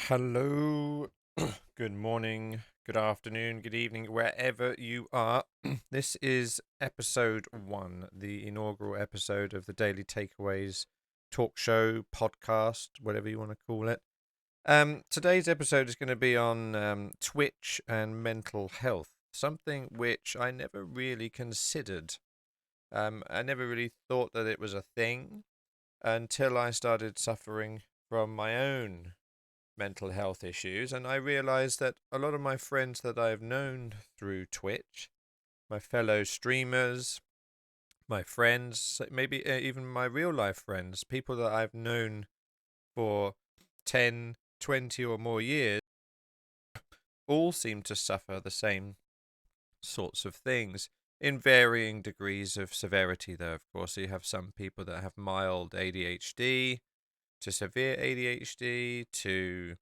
Hello, good morning, good afternoon, good evening, wherever you are. This is episode one, the inaugural episode of the Daily Takeaways talk show, podcast, whatever you want to call it. Today's episode is going to be on Twitch and mental health, something which I never really considered. I never really thought that it was a thing until I started suffering from my own mental health issues, and I realized that a lot of my friends that I've known through Twitch, my fellow streamers, my friends, maybe even my real life friends, people that I've known for 10, 20 or more years, all seem to suffer the same sorts of things in varying degrees of severity, though, of course. So you have some people that have mild ADHD to severe ADHD to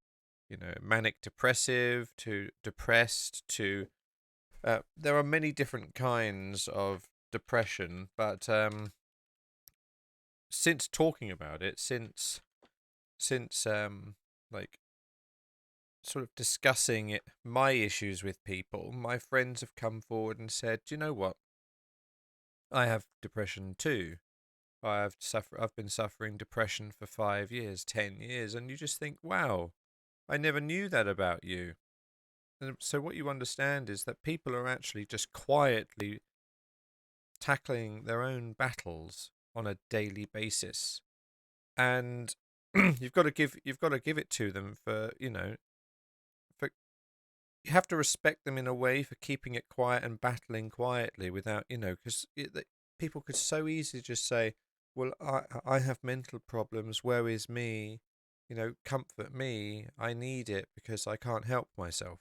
manic depressive to depressed to there are many different kinds of depression, but since talking about it, since like sort of discussing it, my issues with people, my friends have come forward and said, "Do you know what? I have depression too. I've been suffering depression for 5 years, 10 years," and you just think, "Wow, I never knew that about you." And so what you understand is that people are actually just quietly tackling their own battles on a daily basis, and you've got to give it to them for for you have to respect them in a way for keeping it quiet and battling quietly without because people could so easily just say, "Well, I have mental problems. Woe is me. Comfort me. I need it because I can't help myself."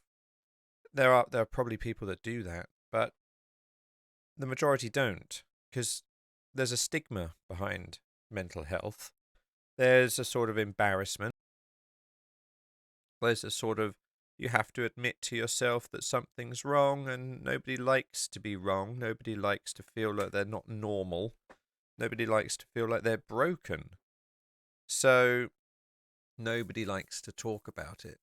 There are probably people that do that, but the majority don't, because there's a stigma behind mental health. There's a sort of embarrassment. There's a sort of, you have to admit to yourself that something's wrong, and nobody likes to be wrong. Nobody likes to feel like they're not normal. Nobody likes to feel like they're broken. So nobody likes to talk about it.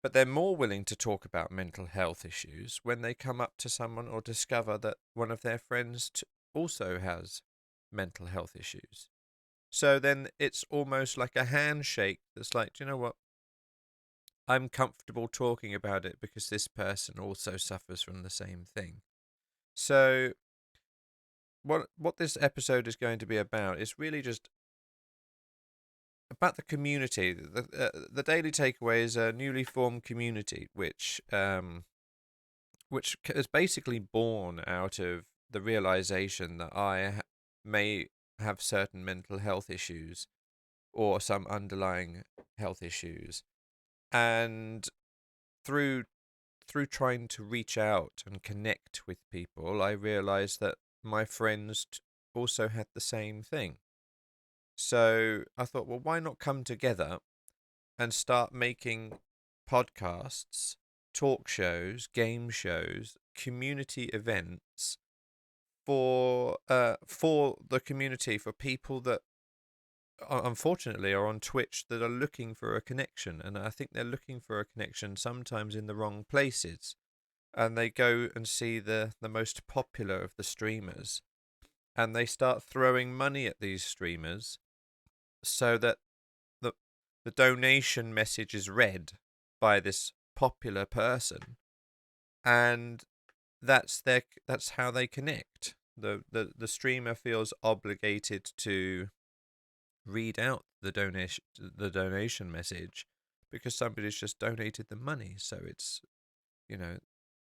But they're more willing to talk about mental health issues when they come up to someone or discover that one of their friends also has mental health issues. So then it's almost like a handshake that's like, "Do you know what? I'm comfortable talking about it because this person also suffers from the same thing." So what this episode is going to be about is really just about the community. The Daily Takeaway is a newly formed community which is basically born out of the realization that may have certain mental health issues or some underlying health issues, and through trying to reach out and connect with people, I realized that my friends also had the same thing. So I thought, well, why not come together and start making podcasts, talk shows, game shows, community events for the community, for people that unfortunately are on Twitch that are looking for a connection, and I think they're looking for a connection sometimes in the wrong places, and they go and see the most popular of the streamers, and they start throwing money at these streamers so that the the donation message is read by this popular person, and that's how they connect. The streamer feels obligated to read out the donation message because somebody's just donated the money, so it's you know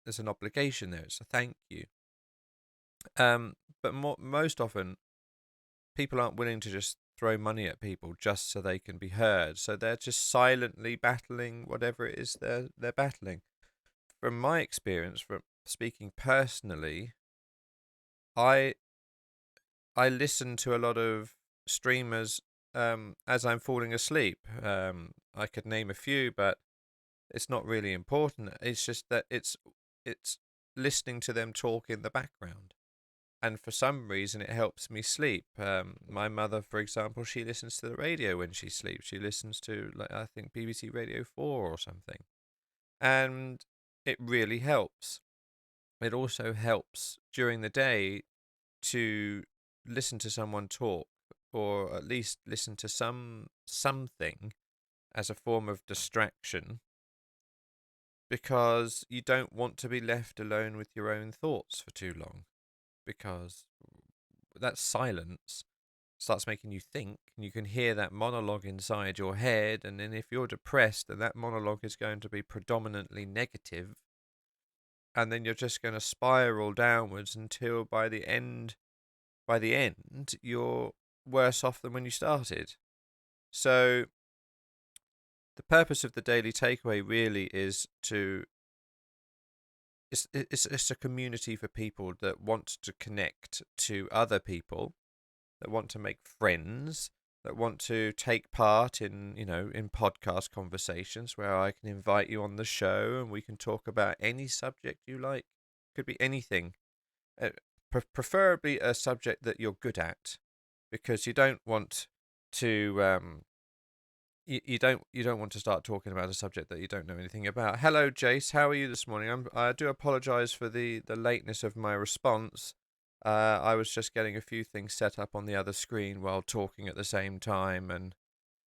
there's an obligation there. It's a thank you. But most often people aren't willing to just throw money at people just so they can be heard, so they're just silently battling whatever it is they're battling. From my experience, from speaking personally, I I listen to a lot of streamers as I'm falling asleep. I could name a few, but it's not really important. It's just that it's listening to them talk in the background. and for some reason it helps me sleep. My mother, for example, she listens to the radio when she sleeps. She listens to, like, I think BBC Radio 4 or something, and it really helps. It also helps during the day to listen to someone talk, or at least listen to something as a form of distraction, because you don't want to be left alone with your own thoughts for too long, because that silence starts making you think, and you can hear that monologue inside your head, and then if you're depressed, then that monologue is going to be predominantly negative, and then you're just going to spiral downwards until by the end you're worse off than when you started. So the purpose of the daily takeaway really is to it's a community for people that want to connect to other people, that want to make friends, that want to take part in, in podcast conversations where I can invite you on the show and we can talk about any subject you like. Could be anything. Preferably a subject that you're good at, because you don't want to you don't want to start talking about a subject that you don't know anything about. Hello, Jace. How are you this morning? I do apologise for the lateness of my response. I was just getting a few things set up on the other screen while talking at the same time, and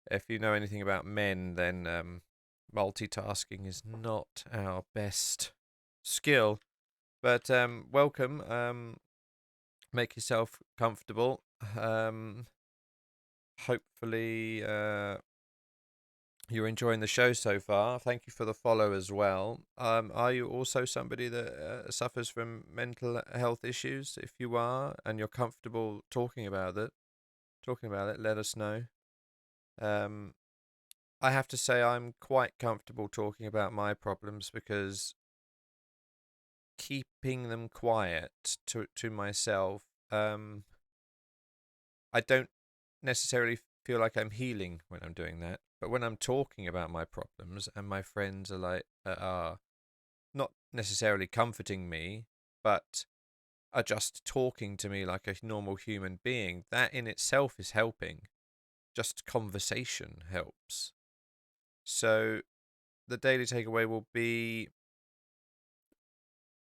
if you know anything about men, then multitasking is not our best skill. But welcome. Make yourself comfortable. Hopefully, you're enjoying the show so far. Thank you for the follow as well. Are you also somebody that suffers from mental health issues? If you are and you're comfortable talking about it, let us know. I have to say I'm quite comfortable talking about my problems, because keeping them quiet to myself, I don't necessarily feel like I'm healing when I'm doing that. But when I'm talking about my problems and my friends are not necessarily comforting me, but are just talking to me like a normal human being, that in itself is helping. Just conversation helps. So the daily takeaway will be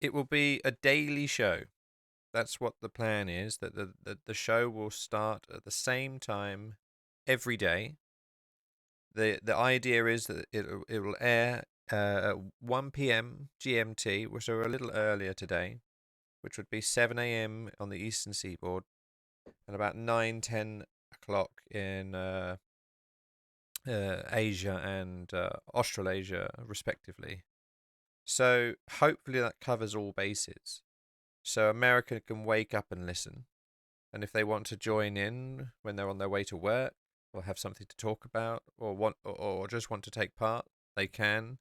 a daily show. That's what the plan is, that the show will start at the same time every day. The idea is that it will air at 1 p.m. GMT, which are a little earlier today, which would be 7 a.m. on the eastern seaboard, and about 9-10 o'clock in Asia and Australasia, respectively. So hopefully that covers all bases. So America can wake up and listen, and if they want to join in when they're on their way to work, or have something to talk about, or just want to take part, they can.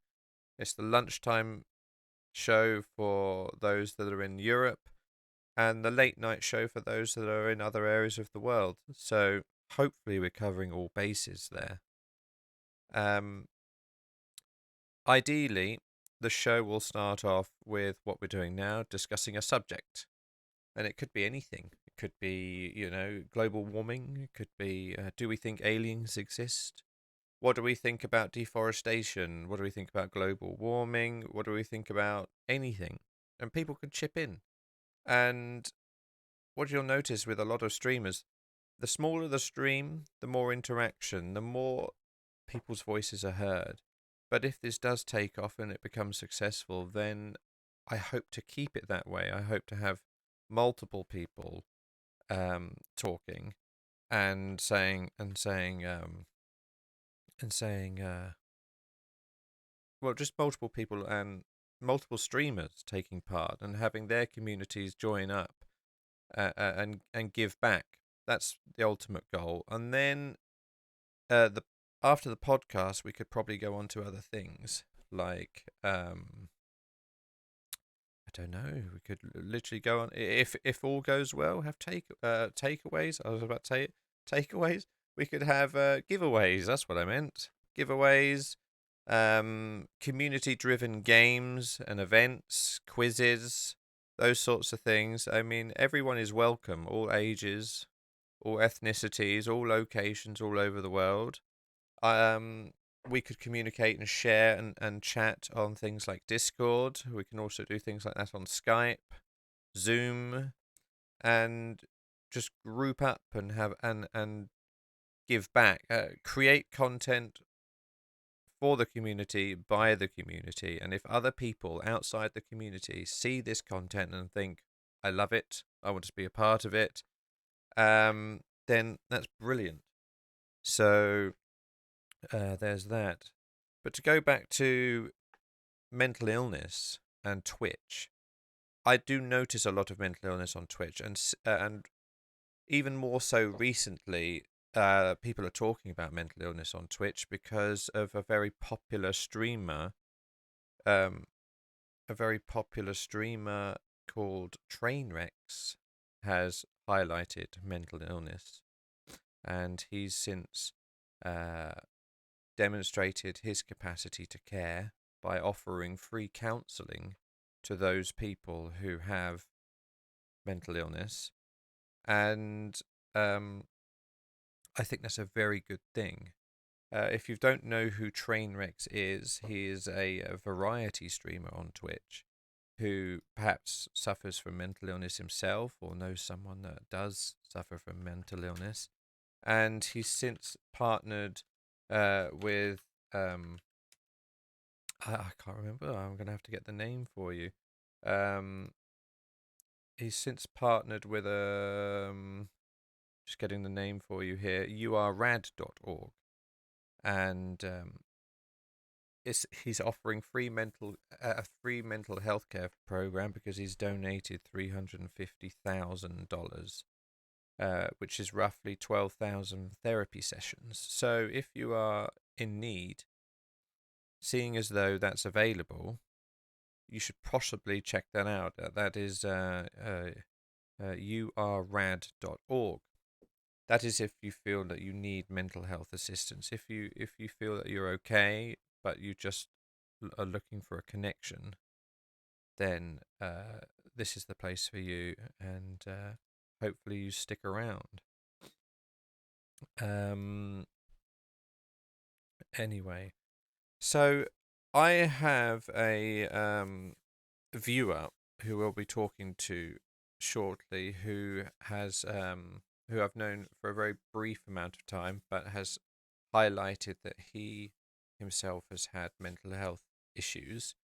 It's the lunchtime show for those that are in Europe, and the late night show for those that are in other areas of the world. So hopefully we're covering all bases there. Ideally, the show will start off with what we're doing now, discussing a subject. And it could be anything. It could be, global warming. It could be, do we think aliens exist? What do we think about deforestation? What do we think about global warming? What do we think about anything? And people can chip in. And what you'll notice with a lot of streamers, the smaller the stream, the more interaction, the more people's voices are heard. But if this does take off and it becomes successful, then I hope to keep it that way. I hope to have multiple people talking and saying well, just multiple people and multiple streamers taking part and having their communities join up and give back. That's the ultimate goal. And then after the podcast, we could probably go on to other things like I don't know. We could literally go on, if all goes well, have takeaways. I was about to say takeaways. We could have giveaways. That's what I meant. Giveaways, community-driven games and events, quizzes, those sorts of things. I mean, everyone is welcome, all ages, all ethnicities, all locations, all over the world. Um, we could communicate and share and chat on things like Discord. We can also do things like that on Skype, Zoom, and just group up and have and give back. Create content for the community, by the community. And if other people outside the community see this content and think, I love it, I want to be a part of it, then that's brilliant. So there's that. But to go back to mental illness and Twitch, I do notice a lot of mental illness on Twitch, and even more so recently, people are talking about mental illness on Twitch because of a very popular streamer, um, called Trainwrecks has highlighted mental illness, and he's since uh, demonstrated his capacity to care by offering free counselling to those people who have mental illness, and I think that's a very good thing. If you don't know who Trainwrecks is, he is a variety streamer on Twitch who perhaps suffers from mental illness himself or knows someone that does suffer from mental illness. And he's since partnered with, I can't remember, I'm going to have to get the name for you. He's since partnered with, just getting the name for you here, yourrad.org. And he's offering a free mental health care program because he's donated $350,000, which is roughly 12,000 therapy sessions. So if you are in need, seeing as though that's available, you should possibly check that out. That is yourrad.org. That is if you feel that you need mental health assistance. If you feel that you're okay, but you just are looking for a connection, then this is the place for you, and hopefully you stick around. Anyway, so I have a viewer who we'll be talking to shortly, who I've known for a very brief amount of time, but has highlighted that he himself has had mental health issues.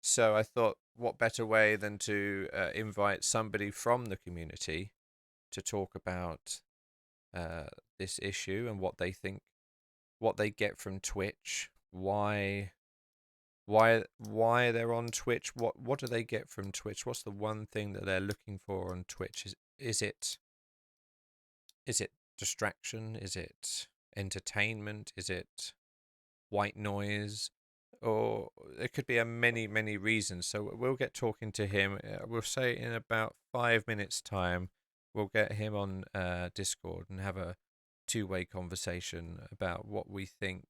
So I thought, what better way than to invite somebody from the community to talk about this issue and what they think, what they get from Twitch, why they're on Twitch, what do they get from Twitch? What's the one thing that they're looking for on Twitch? Is it distraction? Is it entertainment? Is it white noise? Or it could be a many reasons. So we'll get talking to him. We'll say in about 5 minutes' time, we'll get him on Discord and have a two-way conversation about what we think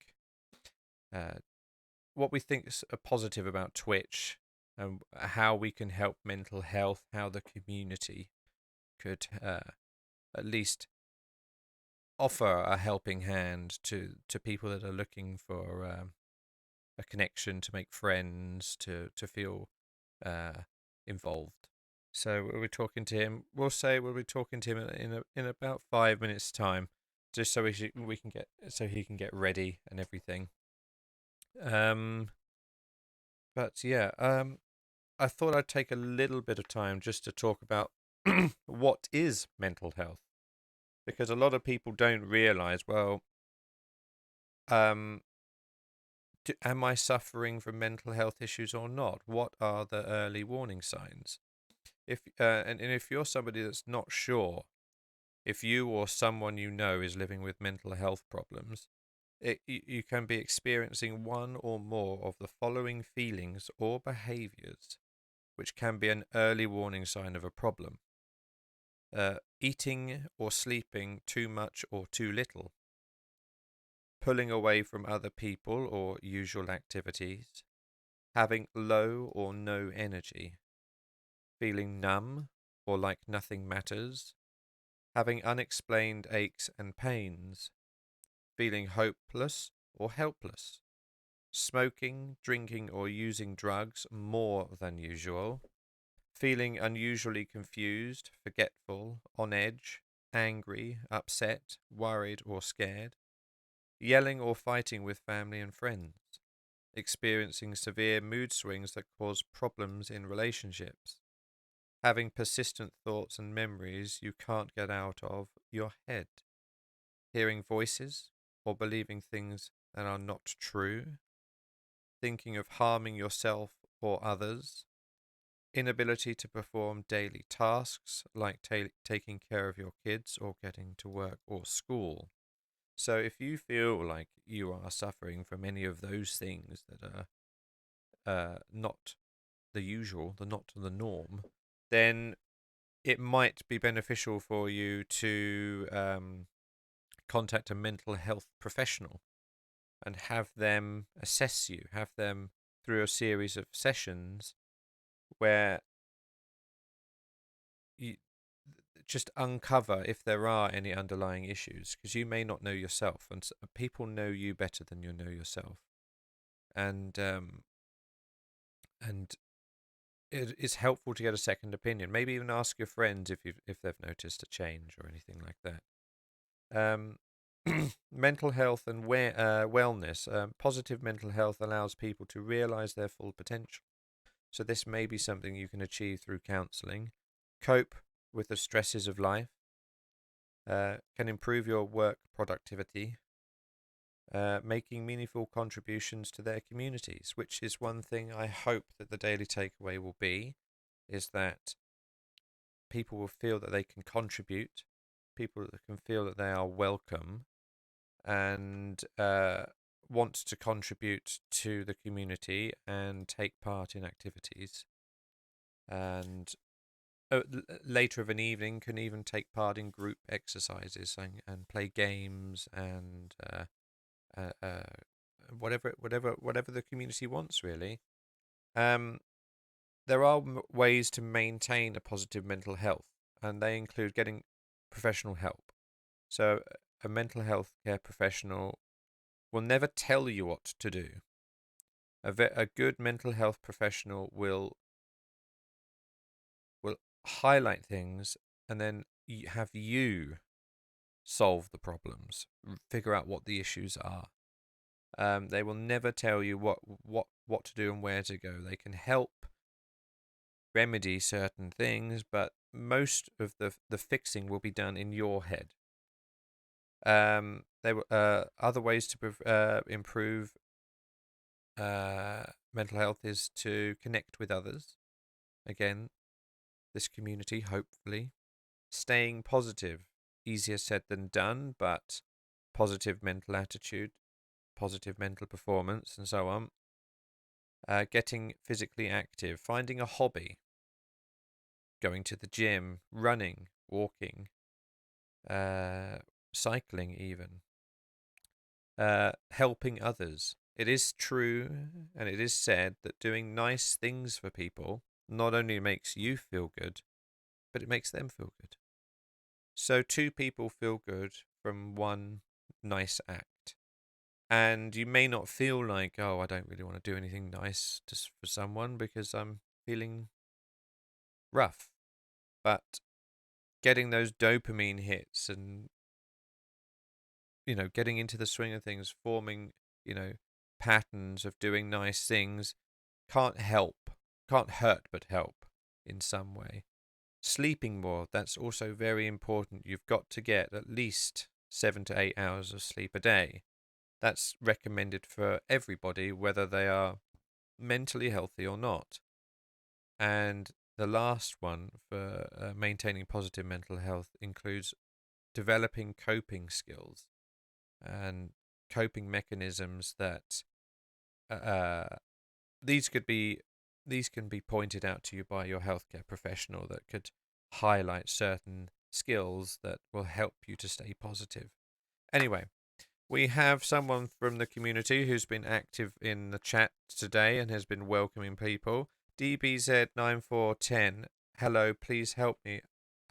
is a positive about Twitch, and how we can help mental health, how the community could at least offer a helping hand to people that are looking for a connection, to make friends, to feel involved. So we'll be talking to him. We'll be talking to him in about 5 minutes' time, just so he can get ready and everything. But yeah, I thought I'd take a little bit of time just to talk about what is mental health, because a lot of people don't realize, well, am I suffering from mental health issues or not? What are the early warning signs? And if you're somebody that's not sure if you or someone you know is living with mental health problems, you can be experiencing one or more of the following feelings or behaviors, which can be an early warning sign of a problem. Eating or sleeping too much or too little, pulling away from other people or usual activities, having low or no energy, feeling numb or like nothing matters, having unexplained aches and pains, feeling hopeless or helpless, smoking, drinking, or using drugs more than usual, feeling unusually confused, forgetful, on edge, angry, upset, worried, or scared, yelling or fighting with family and friends, experiencing severe mood swings that cause problems in relationships, having persistent thoughts and memories you can't get out of your head, hearing voices or believing things that are not true, thinking of harming yourself or others, inability to perform daily tasks like taking care of your kids or getting to work or school. So if you feel like you are suffering from any of those things that are not the usual, not the norm, then it might be beneficial for you to contact a mental health professional and have them assess you, have them through a series of sessions where you just uncover if there are any underlying issues, because you may not know yourself, and people know you better than you know yourself, and and it's helpful to get a second opinion. Maybe even ask your friends if they've noticed a change or anything like that. Um, mental health and wellness. Positive mental health allows people to realize their full potential. So this may be something you can achieve through counseling, cope with the stresses of life, can improve your work productivity, making meaningful contributions to their communities, which is one thing I hope that the Daily Takeaway will be, is that people will feel that they can contribute, people that can feel that they are welcome, and want to contribute to the community and take part in activities. And later of an evening can even take part in group exercises and play games and whatever the community wants, really. There are ways to maintain a positive mental health, and they include getting professional help. So a mental health care professional will never tell you what to do. A good mental health professional will highlight things and then have you solve the problems, figure out what the issues are. They will never tell you what to do and where to go. They can help remedy certain things, but most of the fixing will be done in your head. There were other ways to improve mental health is to connect with others. Again, this community, hopefully. Staying positive, easier said than done, but positive mental attitude, positive mental performance, and so on. Getting physically active, finding a hobby, going to the gym, running, walking, cycling even, helping others. It is true, and it is said that doing nice things for people not only makes you feel good, but it makes them feel good. So two people feel good from one nice act. And you may not feel like, oh, I don't really want to do anything nice just for someone because I'm feeling rough. But getting those dopamine hits and, getting into the swing of things, forming, patterns of doing nice things can't hurt but help in some way. Sleeping more, that's also very important. You've got to get at least 7 to 8 hours of sleep a day. That's recommended for everybody, whether they are mentally healthy or not. And the last one for maintaining positive mental health includes developing coping skills and coping mechanisms that these can be pointed out to you by your healthcare professional that could highlight certain skills that will help you to stay positive. Anyway, we have someone from the community who's been active in the chat today and has been welcoming people. DBZ9410 hello, please help me.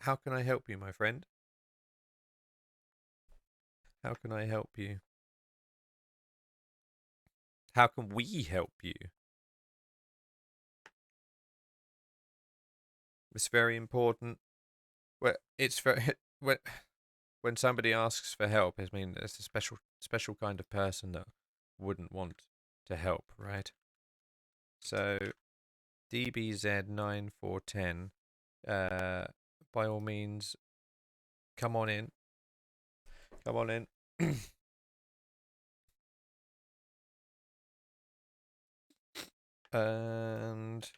How can I help you, my friend? How can I help you? How can we help you? It's very important. Well, it's very when somebody asks for help. I mean, it's a special kind of person that wouldn't want to help, right? So DBZ9410, by all means, come on in. Come on in. And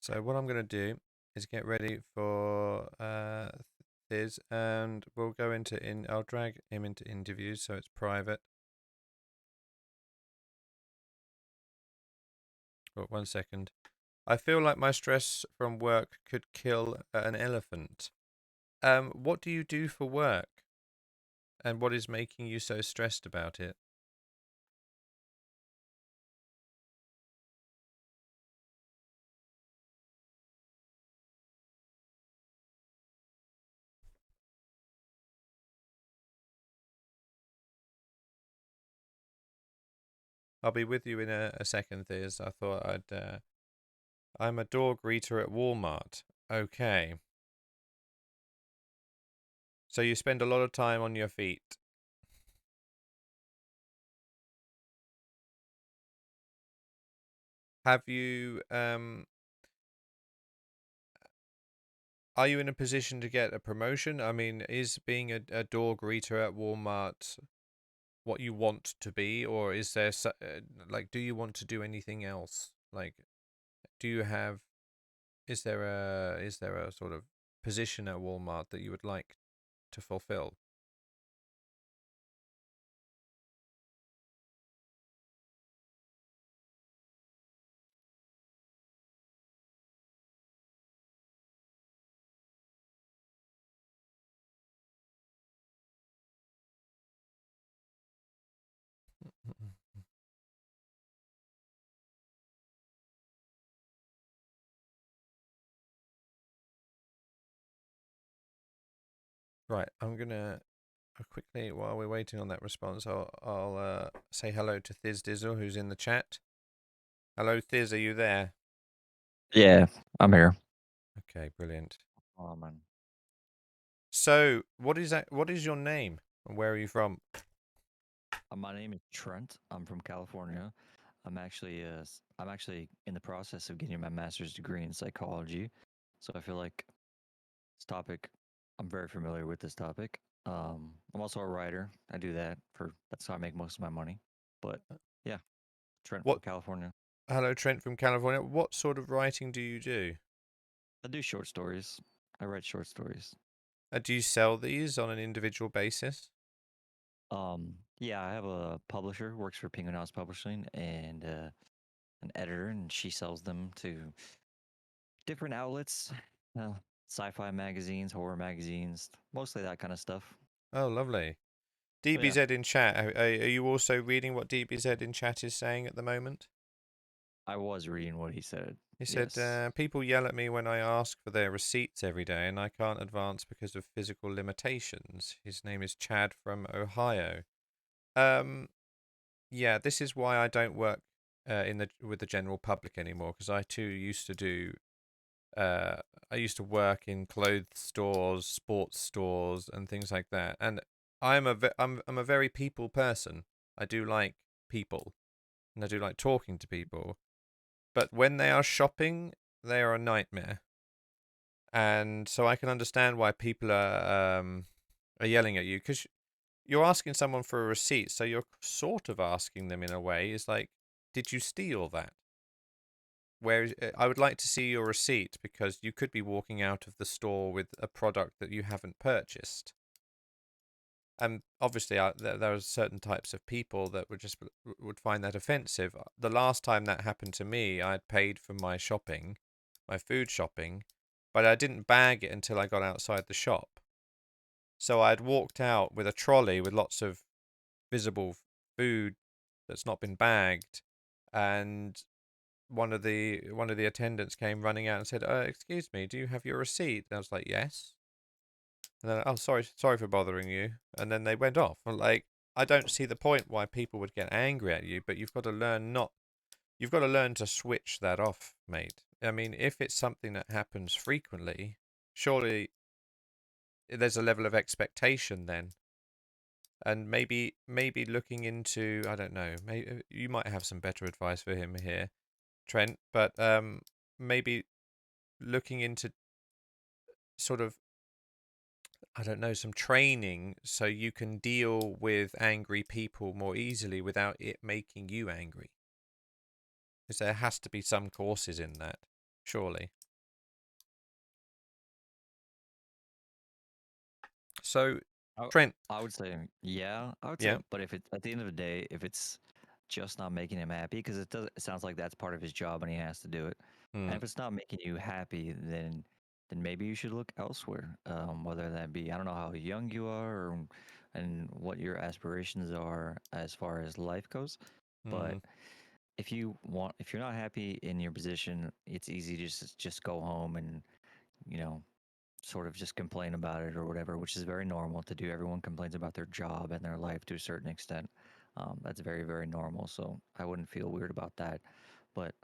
so what I'm going to do is get ready for this, and we'll go into I'll drag him into interviews so it's private. Oh, 1 second. I feel like my stress from work could kill an elephant. What do you do for work? And what is making you so stressed about it? I'll be with you in a second, Thiz. I thought I'm a door greeter at Walmart. Okay. So you spend a lot of time on your feet. Have you are you in a position to get a promotion? I mean, is being a door greeter at Walmart what you want to be, or is there like, do you want to do anything else? Like, do you have is there a sort of position at Walmart that you would like to fulfill? Right, I'm gonna quickly, while we're waiting on that response, I'll say hello to Thiz Dizzle, who's in the chat. Hello, Thiz, are you there? Yeah, I'm here. Okay, brilliant. Oh man. So, what is that? What is your name? And where are you from? My name is Trent. I'm from California. I'm actually in the process of getting my master's degree in psychology. So I feel like this topic, I'm very familiar with this topic. I'm also a writer. That's how I make most of my money. But yeah, Trent from What? California. Hello, Trent from California. What sort of writing do you do? I do short stories. I write short stories. Do you sell these on an individual basis? Yeah, I have a publisher, works for Penguin House Publishing, and an editor, and she sells them to different outlets, uh, sci-fi magazines, horror magazines, mostly that kind of stuff. Oh, lovely. So yeah, DBZ in chat. Are you also reading what DBZ in chat is saying at the moment? I was reading what he said. He said, Yes. people yell at me when I ask for their receipts every day, and I can't advance because of physical limitations. His name is Chad from Ohio. Um, yeah, this is why I don't work with the general public anymore, because I too used to do. Uh, I used to work in clothes stores, sports stores, and things like that. And I'm a very people person. I do like people, and I do like talking to people. But when they are shopping, they are a nightmare. And so I can understand why people are yelling at you, because you're asking someone for a receipt, so you're sort of asking them in a way. Is like, did you steal that? Where I would like to see your receipt, because you could be walking out of the store with a product that you haven't purchased. And obviously, there are certain types of people that would find that offensive. The last time that happened to me, I had paid for my shopping, my food shopping, but I didn't bag it until I got outside the shop. So I had walked out with a trolley with lots of visible food that's not been bagged, and one of the attendants came running out and said, "Excuse me, do you have your receipt?" And I was like, "Yes." And then, "Oh, sorry for bothering you." And then they went off. I'm like, I don't see the point why people would get angry at you, but you've got to learn to switch that off, mate. I mean, if it's something that happens frequently, surely there's a level of expectation then. And maybe looking into, I don't know, maybe you might have some better advice for him here, Trent, but maybe looking into sort of, I don't know, some training so you can deal with angry people more easily without it making you angry. Because there has to be some courses in that, surely. So, I, Trent, I would say, yeah, I would say, yeah, but if it at the end of the day, if it's just not making him happy, because it sounds like that's part of his job and he has to do it. And mm, if it's not making you happy, then maybe you should look elsewhere. Whether that be, I don't know how young you are and what your aspirations are as far as life goes, but mm, if you're not happy in your position, it's easy to just go home and you know sort of just complain about it or whatever, which is very normal to do. Everyone complains about their job and their life to a certain extent. That's very, very normal. So I wouldn't feel weird about that. But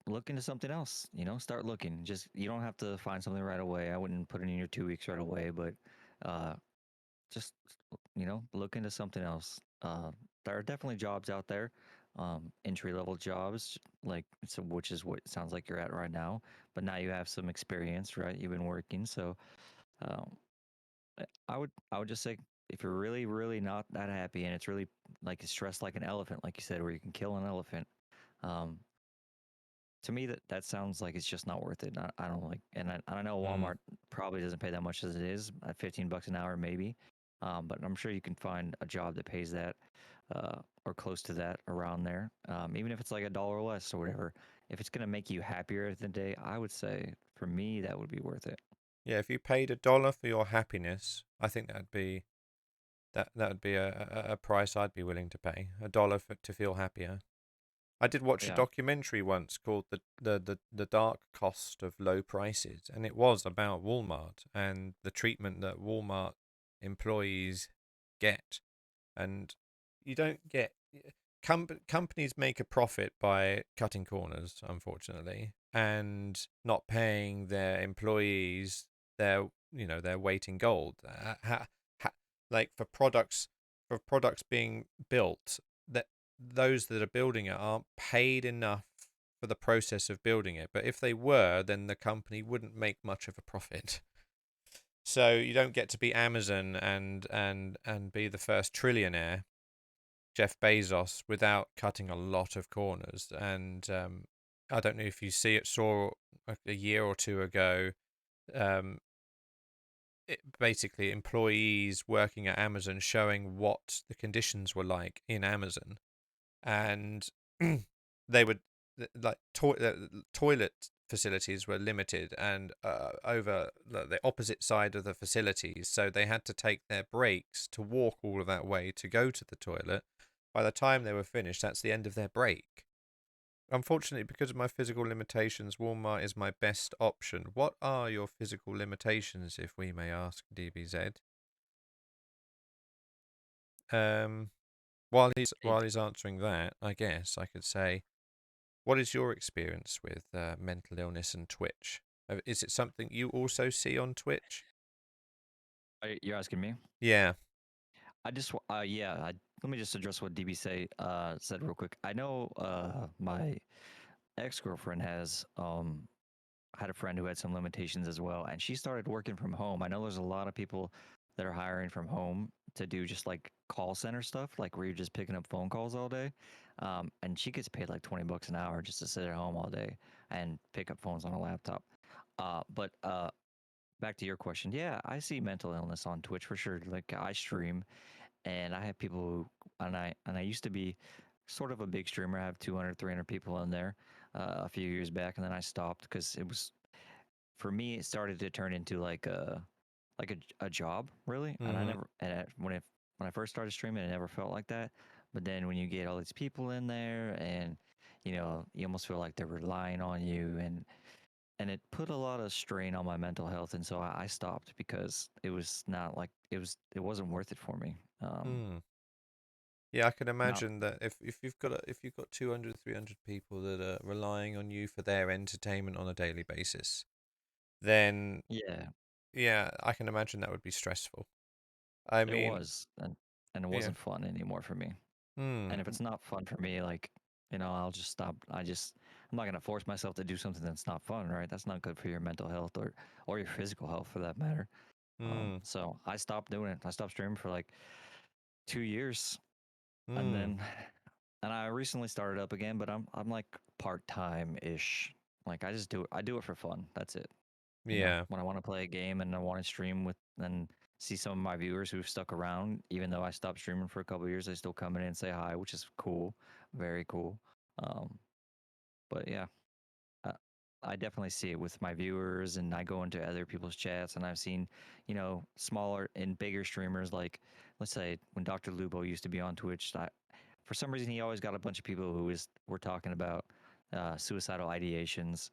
look into something else. Start looking. Just you don't have to find something right away. I wouldn't put it in your 2 weeks right away, but uh, just look into something else. There are definitely jobs out there, entry level jobs, like so, which is what it sounds like you're at right now. But now you have some experience, right? You've been working, so um, I would just say if you're really really not that happy and it's really like stressed like an elephant, like you said, where you can kill an elephant. Um, to me, that sounds like it's just not worth it. I don't like, and I know mm. Walmart probably doesn't pay that much as it is at $15 an hour, maybe. But I'm sure you can find a job that pays that, or close to that around there. Even if it's like $1 less or whatever. If it's gonna make you happier at the end of the day, I would say for me that would be worth it. Yeah, if you paid $1 for your happiness, I think that would be a price I'd be willing to pay. $1 to feel happier. I did watch a Yeah, documentary once called the Dark Cost of Low Prices, and it was about Walmart and the treatment that Walmart employees get. And you don't get companies make a profit by cutting corners, unfortunately, and not paying their employees their weight in gold. Like for products being built, that those that are building it aren't paid enough for the process of building it. But if they were, then the company wouldn't make much of a profit. So you don't get to be Amazon and be the first trillionaire, Jeff Bezos, without cutting a lot of corners. And I don't know if you saw a year or two ago, um, basically employees working at Amazon showing what the conditions were like in Amazon, and they would like toilet facilities were limited, and over the opposite side of the facilities, so they had to take their breaks to walk all of that way to go to the toilet. By the time they were finished, that's the end of their break. Unfortunately, because of my physical limitations, Walmart is my best option. What are your physical limitations, if we may ask, DBZ? Um, while it, he's answering that, I guess I could say, what is your experience with mental illness and Twitch? Is it something you also see on Twitch? you're asking me. Yeah. Yeah. Let me just address what DB said real quick. I know my ex girlfriend has had a friend who had some limitations as well, and she started working from home. I know there's a lot of people that are hiring from home to do just like call center stuff, like where you're just picking up phone calls all day. And she gets paid like $20 an hour just to sit at home all day and pick up phones on a laptop. But back to your question, yeah, I see mental illness on Twitch for sure. Like I stream, and I have people who, and I used to be sort of a big streamer. I have 200, 300 people in there a few years back, and then I stopped because it was for me. It started to turn into like a job really, and I Mm-hmm. never and when I first started streaming, it never felt like that. But then when you get all these people in there, and you almost feel like they're relying on you, and it put a lot of strain on my mental health, and so I stopped because it was not like it wasn't worth it for me. Hmm. Yeah, I can Not imagine that if you've got 200, 300 people that are relying on you for their entertainment on a daily basis, then yeah, yeah, I can imagine that would be stressful. I it mean, was, and it yeah. wasn't fun anymore for me. Hmm. And if it's not fun for me, like, I'll just stop. I'm not gonna force myself to do something that's not fun, right? That's not good for your mental health or your physical health for that matter. Hmm. So I stopped doing it. I stopped streaming for like 2 years, and Hmm. then and I recently started up again, but I'm like part time ish. Like I just do it. I do it for fun. That's it. Yeah. When I want to play a game and I want to stream with and see some of my viewers who've stuck around, even though I stopped streaming for a couple of years, they still come in and say hi, which is cool, very cool. Um, but yeah, uh, I definitely see it with my viewers, and I go into other people's chats, and I've seen, smaller and bigger streamers like, let's say, when Dr. Lubo used to be on Twitch. For some reason, he always got a bunch of people were talking about suicidal ideations,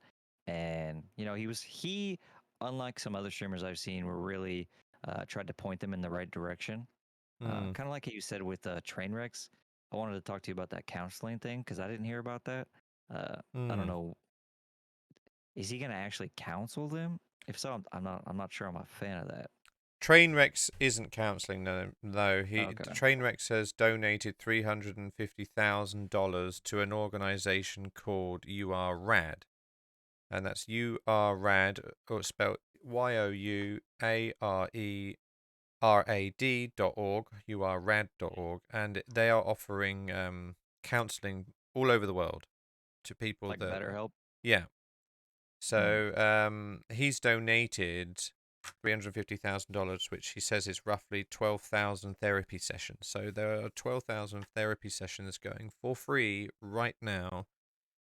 and he, unlike some other streamers I've seen, were really tried to point them in the right direction. Hmm. Kind of like you said with train wrecks. I wanted to talk to you about that counseling thing because I didn't hear about that. I don't Hmm. know, is he going to actually counsel them? If so, I'm not sure I'm a fan of that. Trainwrecks isn't counselling though. Okay. Trainwrecks has donated $350,000 to an organisation called You Are Rad, and that's You Are Rad, or spelled YOUARERAD.org. YouAreRad.org, and they are offering counselling all over the world to people Like that BetterHelp? yeah. Mm. So he's donated $350,000, which he says is roughly 12,000 therapy sessions. So there are 12,000 therapy sessions going for free right now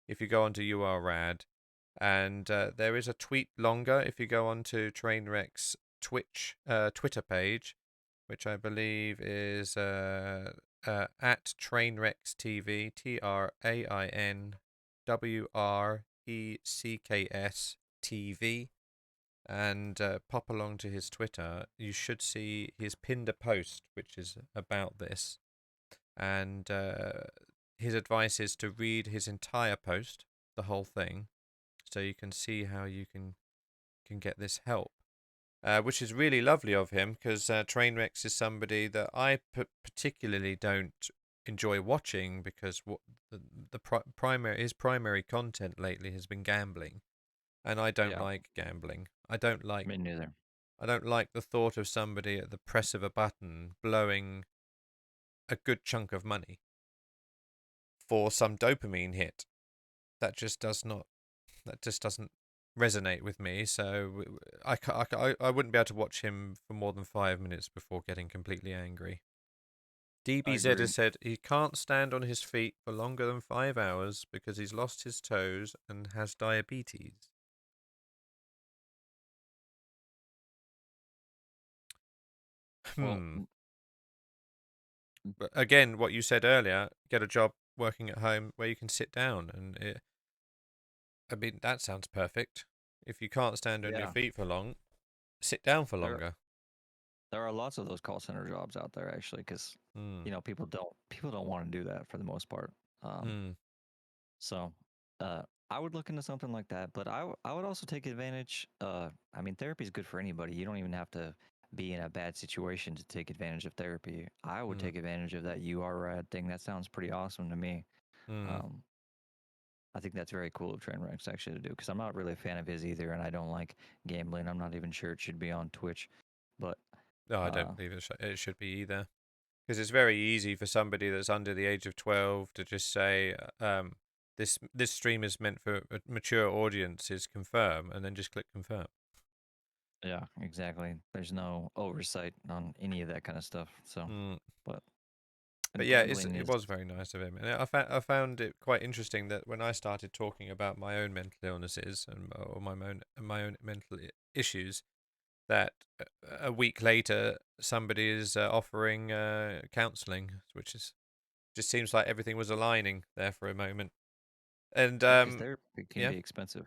if you go onto URAD. And there is a tweet longer if you go onto Trainwreck's Twitter page, which I believe is at Trainwrecks TV, TrainWrecks TV, and pop along to his Twitter. You should see he's pinned a post which is about this, and his advice is to read his entire post, the whole thing, so you can see how you can get this help. Which is really lovely of him because Trainwrecks is somebody that I particularly don't enjoy watching because what the primary his primary content lately has been gambling, and I don't Yeah, like gambling. I me neither. don't like the thought of somebody at the press of a button blowing a good chunk of money for some dopamine hit. That just does not. That just doesn't resonate with me. So I wouldn't be able to watch him for more than 5 minutes before getting completely angry. I DBZ agree. has said he can't stand on his feet for longer than 5 hours because he's lost his toes and has diabetes. Well, Hmm. But again, what you said earlier, get a job working at home where you can sit down, and I mean that sounds perfect. If you can't stand on your yeah, feet for long, sit down for there longer. there are lots of those call center jobs out there actually, because Hmm. people don't want to do that for the most part. Um, Hmm. so I would look into something like that, but I would also take advantage. I mean, therapy is good for anybody. You don't even have to be in a bad situation to take advantage of therapy. I would Hmm. take advantage of that URAD thing. That sounds pretty awesome to me. Hmm. Um, I think that's very cool of Trainwrecks actually to do, because I'm not really a fan of his either, and I don't like gambling. I'm not even sure it should be on Twitch, but No, I uh, don't believe it should be either. Because it's very easy for somebody that's under the age of 12 to just say, this stream is meant for mature audiences, confirm, and then just click confirm. yeah, exactly. There's no oversight on any of that kind of stuff. So, Mm. but But yeah, gambling it is, was very nice of him, and I found it quite interesting that when I started talking about my own mental illnesses and or my own mental issues, that a week later somebody is offering counselling, which is just seems like everything was aligning there for a moment. And Yeah, because therapy can yeah, be expensive.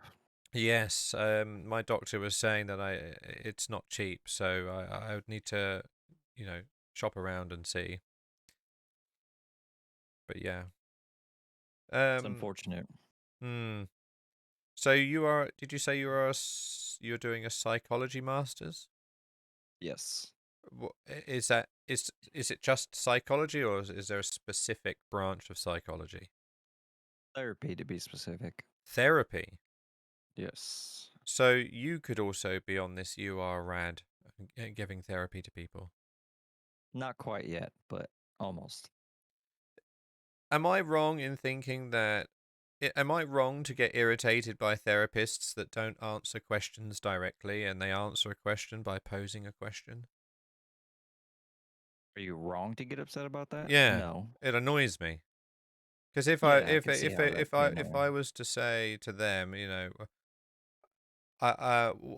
yes, my doctor was saying that it's not cheap, so I would need to, you know, shop around and see. But yeah, It's um, unfortunate. hmm. So you are? Did you say you are you're doing a psychology masters? Yes. Is that is it just psychology, or is there a specific branch of psychology? Therapy, to be specific. Therapy. Yes. So you could also be on this. You are rad, giving therapy to people. Not quite yet, but almost. Am I wrong in thinking that? Am I wrong to get irritated by therapists that don't answer questions directly and they answer a question by posing a question? Are you wrong to get upset about that? Yeah, No. it annoys me. Because if I Yeah, I can see how that could be if annoying. I was to say to them, you know,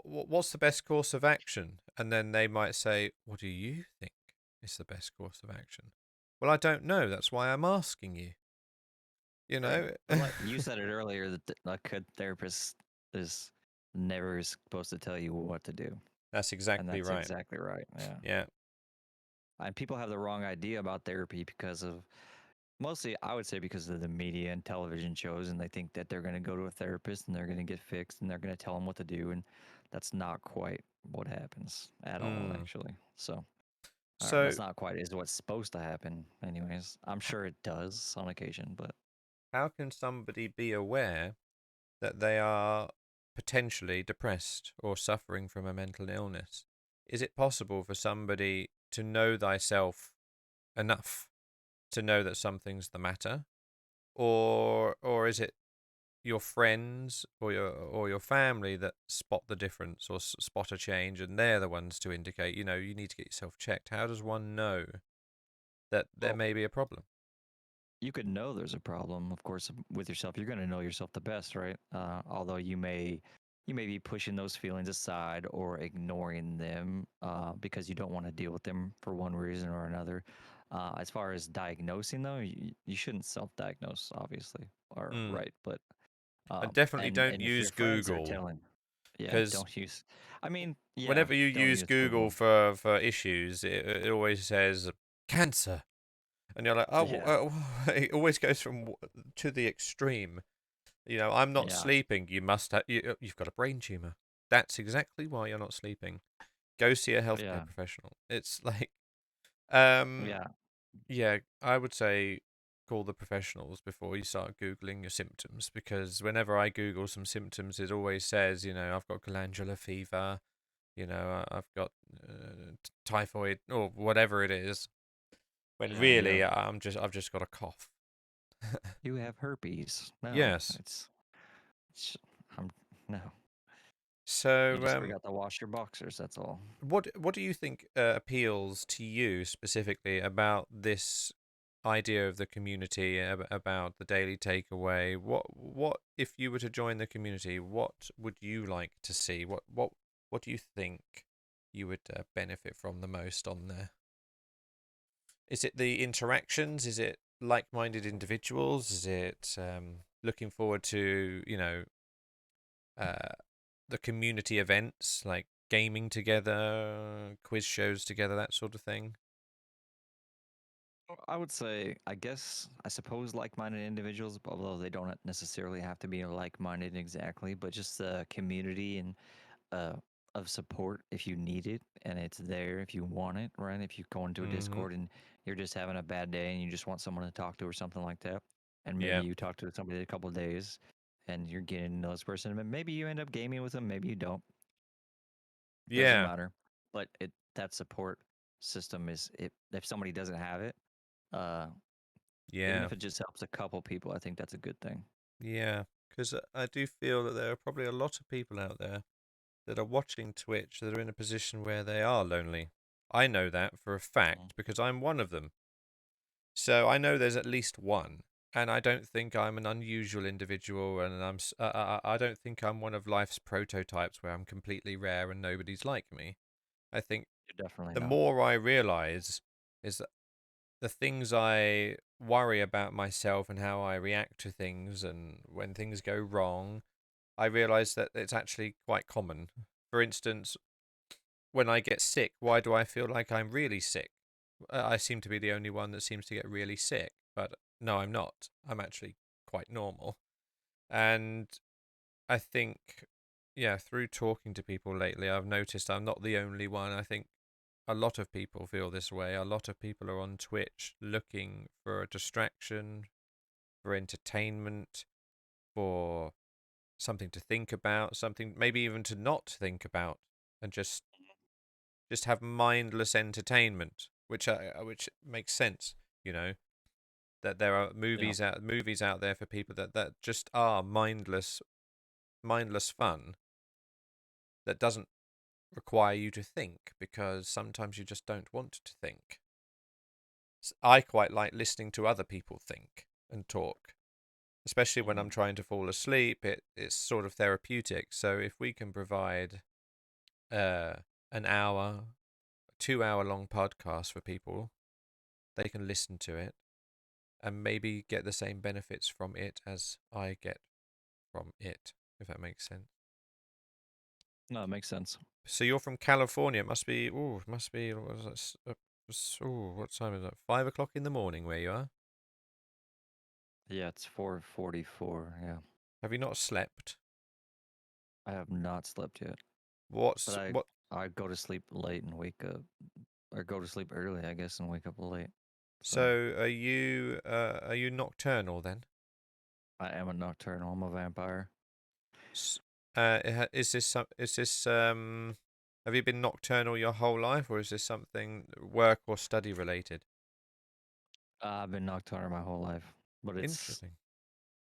what's the best course of action? And then they might say, what do you think is the best course of action? Well, I don't know. That's why I'm asking you. You Right. know? But like you said it earlier, that a good therapist is never supposed to tell you what to do. That's And exactly that's right. exactly right. Yeah. Yeah. And people have the wrong idea about therapy because of mostly, I would say, because of the media and television shows, and they think that they're going to go to a therapist and they're going to get fixed and they're going to tell them what to do. And that's not quite what happens at all, Mm. actually. So, or So, that's not quite is what's supposed to happen, anyways. I'm sure it does on occasion, but how can somebody be aware that they are potentially depressed or suffering from a mental illness? Is it possible for somebody to know thyself enough to know that something's the matter? Or is it your friends or your family that spot the difference or spot a change, and they're the ones to indicate, you know, you need to get yourself checked? How does one know that there well, may be a problem? you could know there's a problem, of course, with yourself. You're going to know yourself the best, right? Although you may be pushing those feelings aside or ignoring them because you don't want to deal with them for one reason or another. As far as diagnosing, though, you shouldn't self-diagnose, obviously, or Mm. right. But And definitely don't and if your use friends are Google, telling, yeah, because don't use. I mean, yeah, whenever you don't use use Google Google. for issues, it always says cancer, and you're like, oh, Yeah, it always goes from to the extreme. You know, I'm not yeah, sleeping. You must have. You've got a brain tumor. That's exactly why you're not sleeping. Go see a healthcare yeah, professional. It's like, um, yeah. yeah, I would say call the professionals before you start Googling your symptoms, because whenever I Google some symptoms, it always says, you know, I've got glandular fever, you know, I've got typhoid or whatever it is. When Yeah, really, I've just got a cough. you have herpes. No, Yes. it's I'm no. You So, just forgot to wash your boxers. That's all. what do you think appeals to you specifically about this idea of the community, about the daily takeaway? What if you were to join the community? What would you like to see? What do you think you would benefit from the most on there? Is it the interactions? Is it like-minded individuals? Is it looking forward to, you know, uh, the community events like gaming together, quiz shows together, that sort of thing? I would say, I suppose, like-minded individuals, although they don't necessarily have to be like-minded exactly, but just the community and uh, of support if you need it, and it's there if you want it, right? If you go into a Mm-hmm. Discord and you're just having a bad day and you just want someone to talk to or something like that, and maybe Yeah. you talk to somebody a couple of days and you're getting to know this person, and maybe you end up gaming with them, maybe you don't. Doesn't Yeah. matter. But that support system is if somebody doesn't have it, uh, even Yeah. if it just helps a couple people, I think that's a good thing. Yeah. Because I do feel that there are probably a lot of people out there that are watching Twitch that are in a position where they are lonely. I know that for a Mhm. fact because I'm one of them. So I know there's at least one. And I don't think I'm an unusual individual, and I don't think I'm one of life's prototypes where I'm completely rare and nobody's like me. I think You're definitely the not. more I realize is that the things I worry about myself and how I react to things, and when things go wrong, I realize that it's actually quite common. For instance, when I get sick, why do I feel like I'm really sick? I seem to be the only one that seems to get really sick, but no, I'm not. I'm actually quite normal. And I think, yeah, through talking to people lately, I've noticed I'm not the only one. I think a lot of people feel this way. A lot of people are on Twitch looking for a distraction, for entertainment, for something to think about, something maybe even to not think about, and just have mindless entertainment, which makes sense, you know, that there are Yeah. movies out there for people that just are mindless fun that doesn't require you to think, because sometimes you just don't want to think. I quite like listening to other people think and talk, especially when I'm Mhm. trying to fall asleep. It's sort of therapeutic. So if we can provide uh, an hour, 2 hour long podcast for people, they can listen to it and maybe get the same benefits from it as I get from it, if that makes sense. No, it makes sense. So you're from California. It must be. What was that? What time is it? 5 o'clock in the morning where you are. Yeah, it's 4:44. Yeah. Have you not slept? I have not slept yet, but What's I what? I go to sleep late and wake up, or go to sleep early, I guess, and wake up late. So So are you nocturnal then? I am a nocturnal. I'm a vampire. S- is this have you been nocturnal your whole life, or is this something work or study related? I've been nocturnal my whole life, but it's Interesting.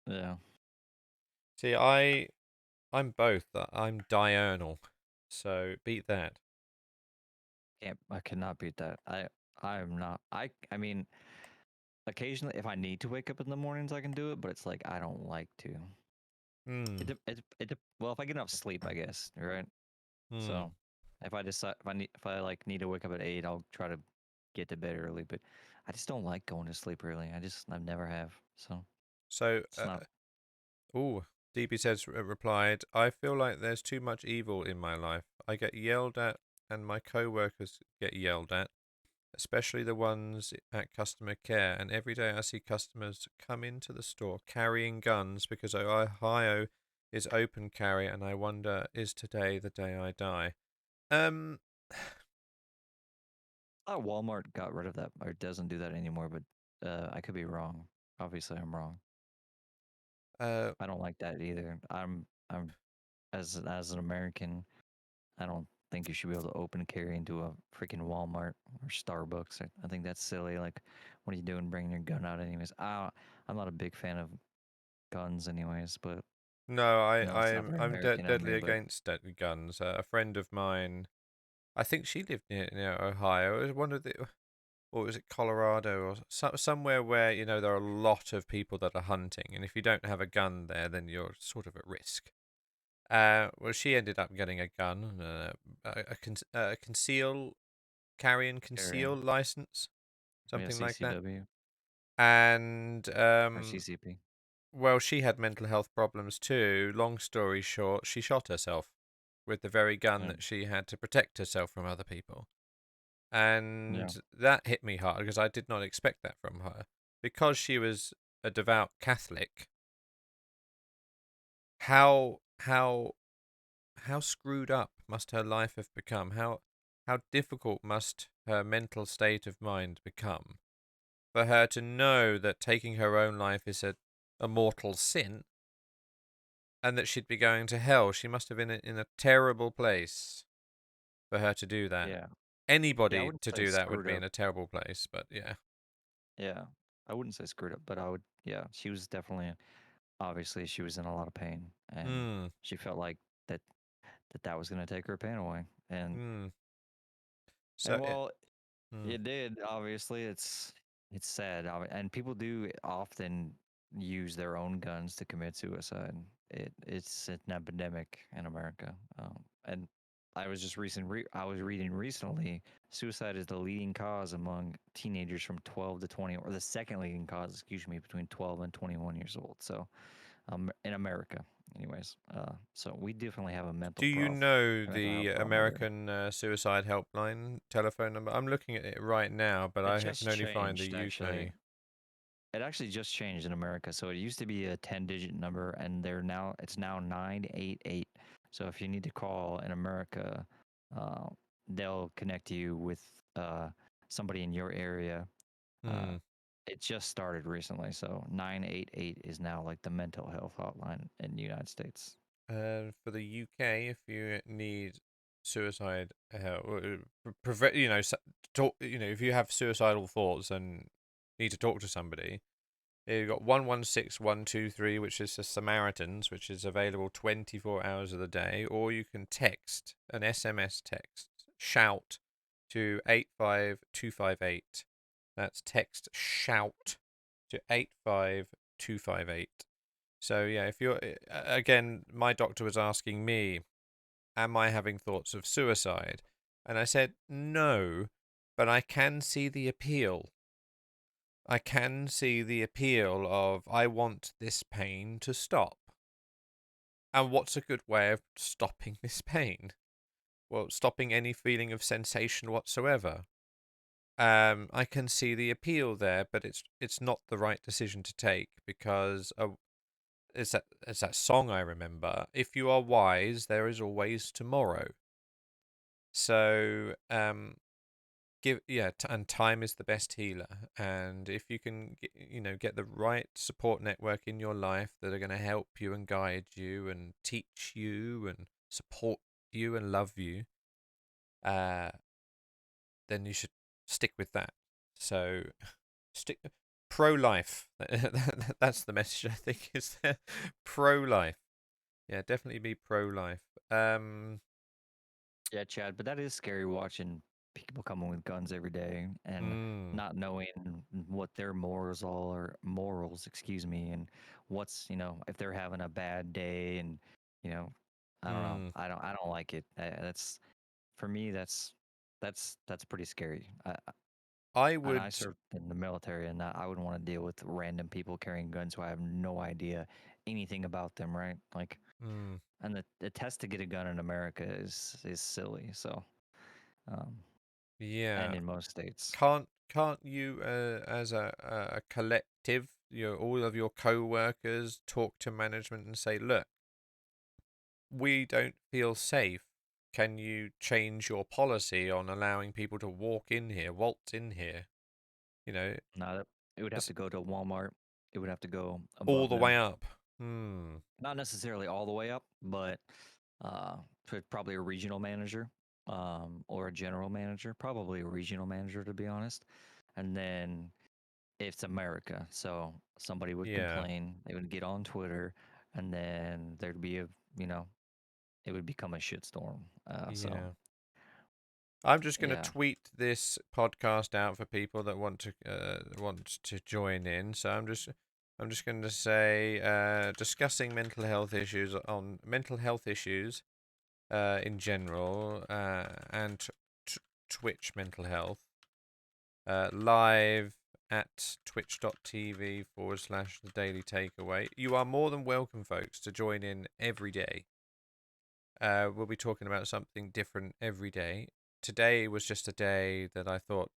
yeah. See, I'm both. I'm diurnal, so beat that. I cannot beat that. I'm not. I mean, occasionally if I need to wake up in the mornings, I can do it, but it's like I don't like to. Hmm. Well, if I get enough sleep, I guess, right? Hmm. So if I like need to wake up at 8, I'll try to get to bed early, but I just don't like going to sleep early. I never have. So So, it's not. DB says replied, I feel like there's too much evil in my life. I get yelled at, and my co-workers get yelled at, especially the ones at customer care. And every day I see customers come into the store carrying guns because Ohio is open carry, and I wonder, is today the day I die? Um, I thought Walmart got rid of that or doesn't do that anymore, but I could be wrong. Obviously, I'm wrong. uh, I don't like that either. I'm as an American, I don't think you should be able to open carry into a freaking Walmart or Starbucks. I think that's silly. Like, what are you doing bringing your gun out anyways? I'm not a big fan of guns anyways, but no, I know it's not very I'm American of deadly me, but against guns. A friend of mine, I think she lived near Ohio. It was one of the or was it Colorado or somewhere where there are a lot of people that are hunting, and if you don't have a gun there, then you're sort of at risk. Well, she ended up getting a gun, a conceal, carry and carry conceal license, yeah, something like that. CCW And or CCP. well, she had mental health problems too. Long story short, she shot herself with the very gun Yeah, that she had to protect herself from other people. yeah, And that hit me hard because I did not expect that from her. Because she was a devout Catholic, how how screwed up must her life have become? How difficult must her mental state of mind become for her to know that taking her own life is a mortal sin, and that she'd be going to hell? She must have been in a terrible place for her to do that. yeah, yeah. I Anybody wouldn't to say do that would screwed be up. in a terrible place, but yeah. Yeah, I wouldn't say screwed up, but I would. Yeah, she was definitely. Obviously, she was in a lot of pain, and Hmm. she felt like that that was going to take her pain away, Hmm. and So it. well, Hmm. it did. Obviously, it's sad, and people do often use their own guns to commit suicide. It's an epidemic in America, and I was reading recently, suicide is the leading cause among teenagers from 12 to 20, or the second leading cause, excuse me, between 12 and 21 years old. So, in America, anyways. So we definitely have a Do mental you problem, know a mental the health problem over here. American Suicide Helpline telephone number? I'm looking at it right now, but It I can just only find the changed, actually. UK. It actually just changed in America. So it used to be a 10-digit number, and it's now 988. So if you need to call in America, uh, they'll connect you with uh, somebody in your area. Uh, Hmm. it just started recently, so 988 is now like the mental health hotline in the United States. For the UK, if you need suicide help, prevent, talk, if you have suicidal thoughts and need to talk to somebody, you've got 116123, which is the Samaritans, which is available 24 hours of the day, or you can text an SMS text, shout to 85258. That's text shout to 85258. So yeah, if you're again, my doctor was asking me, am I having thoughts of suicide? And I said no, but I can see the appeal. I can see the appeal of I want this pain to stop. And what's a good way of stopping this pain? Well, stopping any feeling of sensation whatsoever. I can see the appeal there, but it's not the right decision to take because it's that song I remember. If you are wise, there is always tomorrow. So and time is the best healer. And if you can get the right support network in your life that are going to help you and guide you and teach you and support you and love you, uh, then you should stick with that. So stick pro-life. That's the message I think is there. Pro-life. Yeah, definitely be pro-life. Yeah, Chad, but that is scary watching people coming with guns every day and mm, not knowing what their morals, excuse me, and if they're having a bad day and, you know, I don't know. mm. I don't like it. That's for me. That's pretty scary. I And I would, served in the military, and I wouldn't want to deal with random people carrying guns who I have no idea anything about them, right? Like, mm, and the test to get a gun in America is silly. So, um, yeah. and in most states. Can't you, as a collective, all of your co-workers talk to management and say, look, we don't feel safe. Can you change your policy on allowing people to walk in here, waltz in here? You know, Not It would have it's to go to Walmart. It would have to go all above the way them. up. Hmm. Not necessarily all the way up, but probably a regional manager, or a general manager. Probably a regional manager, to be honest. And then it's America, so somebody would Yeah. complain. They would get on Twitter, and then there'd be you know, it would become a shitstorm. So Yeah. I'm just going to yeah, tweet this podcast out for people that want to join in. So I'm just going to say discussing mental health issues in general and Twitch mental health live at twitch.tv/the Daily Takeaway. You are more than welcome, folks, to join in every day. We'll be talking about something different every day. Today was just a day that I thought,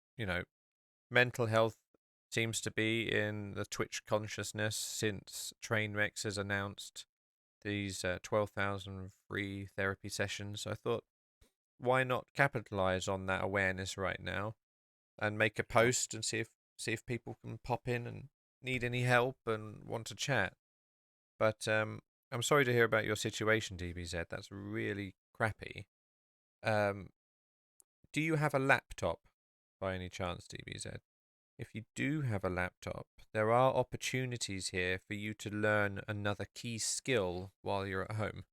mental health seems to be in the Twitch consciousness since Trainwreck has announced these 12,000 free therapy sessions. So I thought, why not capitalize on that awareness right now and make a yep. post and see if people can pop in and need any help and want to chat. But I'm sorry to hear about your situation, DBZ. That's really crappy. Um, do you have a laptop by any chance, DBZ? If you do have a laptop, there are opportunities here for you to learn another key skill while you're at home.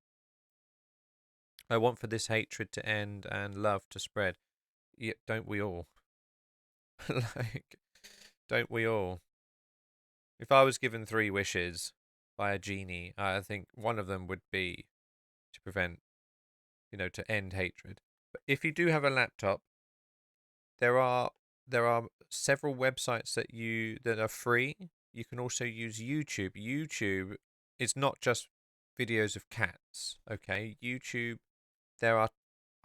I want for this hatred to end and love to spread. Yeah, don't we all? Like, don't we all? If I was given 3 wishes by a genie, I think one of them would be to prevent to end hatred. But if you do have a laptop, there are several websites that are free. You can also use YouTube. YouTube is not just videos of cats. Okay, YouTube. There are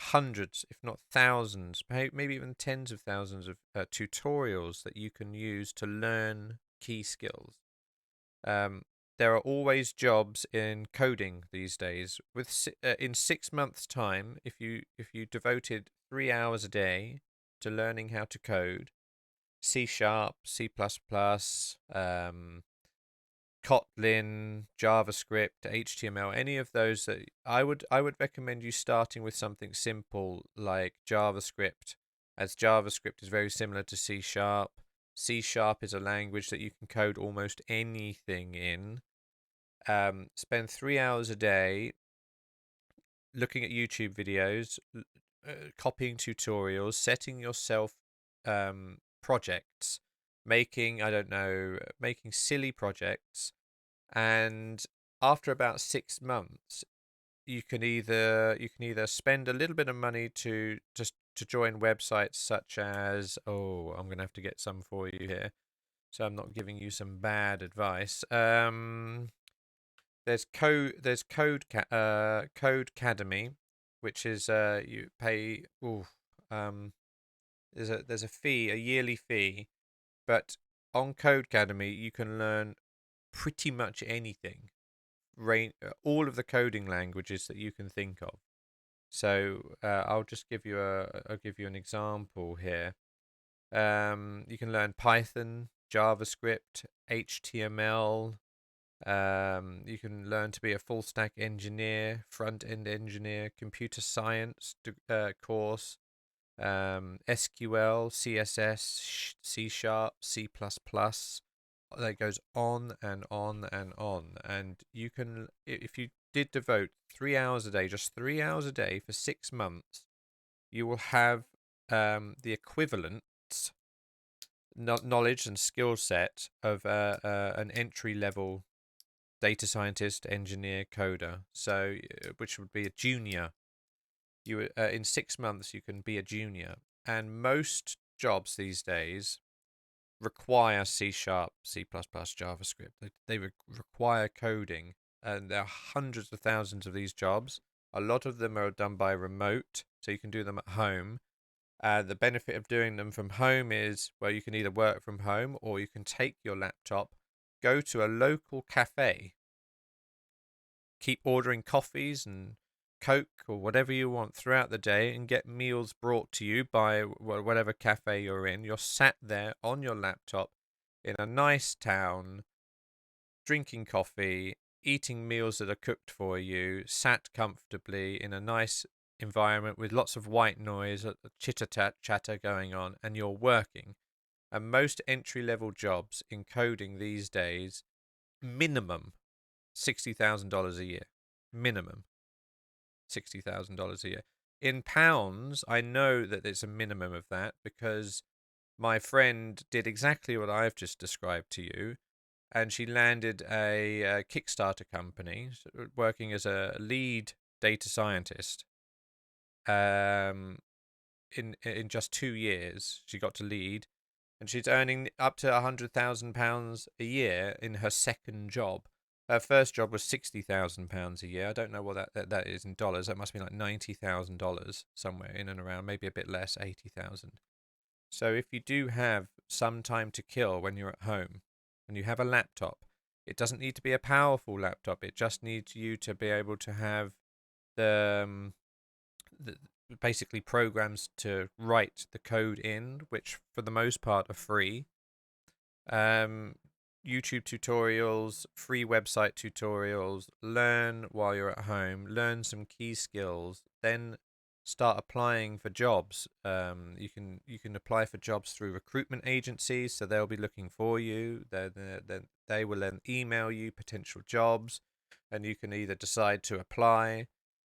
hundreds, if not thousands, maybe even tens of thousands of tutorials that you can use to learn key skills. There are always jobs in coding these days. In 6 months' time, if you devoted 3 hours a day to learning how to code, C#, C++, Kotlin, JavaScript, HTML, any of those, that I would recommend you starting with something simple like JavaScript, as JavaScript is very similar to C#. C# is a language that you can code almost anything in. Spend 3 hours a day looking at YouTube videos, copying tutorials, setting yourself projects, making silly projects, and after about 6 months, you can either spend a little bit of money to join websites such as, I'm gonna have to get some for you here, so I'm not giving you some bad advice. There's Codecademy, which is you pay. There's a fee, a yearly fee, but on Codecademy you can learn pretty much anything, all of the coding languages that you can think of. So I'll give you an example here. You can learn Python, JavaScript, HTML. You can learn to be a full stack engineer, front end engineer, computer science course, SQL, CSS, C#, C++. That goes on and on and on. And you can, if you did devote 3 hours a day, just 3 hours a day for 6 months, you will have the equivalent knowledge and skill set of an entry level data scientist, engineer, coder. So, which would be a junior. In 6 months you can be a junior, and most jobs these days require C#, C++, JavaScript. They require coding, and there are hundreds of thousands of these jobs. A lot of them are done by remote, so you can do them at home. The benefit of doing them from home is, well, you can either work from home or you can take your laptop, go to a local cafe, keep ordering coffees and Coke or whatever you want throughout the day, and get meals brought to you by whatever cafe you're in. You're sat there on your laptop in a nice town, drinking coffee, eating meals that are cooked for you, sat comfortably in a nice environment with lots of white noise, chatter going on, and you're working. And most entry-level jobs in coding these days, minimum $60,000 a year. Minimum $60,000 a year. In pounds, I know that it's a minimum of that, because my friend did exactly what I've just described to you, and she landed a Kickstarter company, working as a lead data scientist. In just 2 years, she got to lead, and she's earning up to £100,000 a year in her second job. Her first job was £60,000 a year. I don't know what that is in dollars. That must be like $90,000, somewhere in and around, maybe a bit less, 80,000. So if you do have some time to kill when you're at home and you have a laptop, it doesn't need to be a powerful laptop. It just needs you to be able to have the basically programs to write the code in, which for the most part are free. YouTube tutorials, free website tutorials. Learn while you're at home, learn some key skills, then start applying for jobs. You can apply for jobs through recruitment agencies, so they'll be looking for you. They will then email you potential jobs, and you can either decide to apply.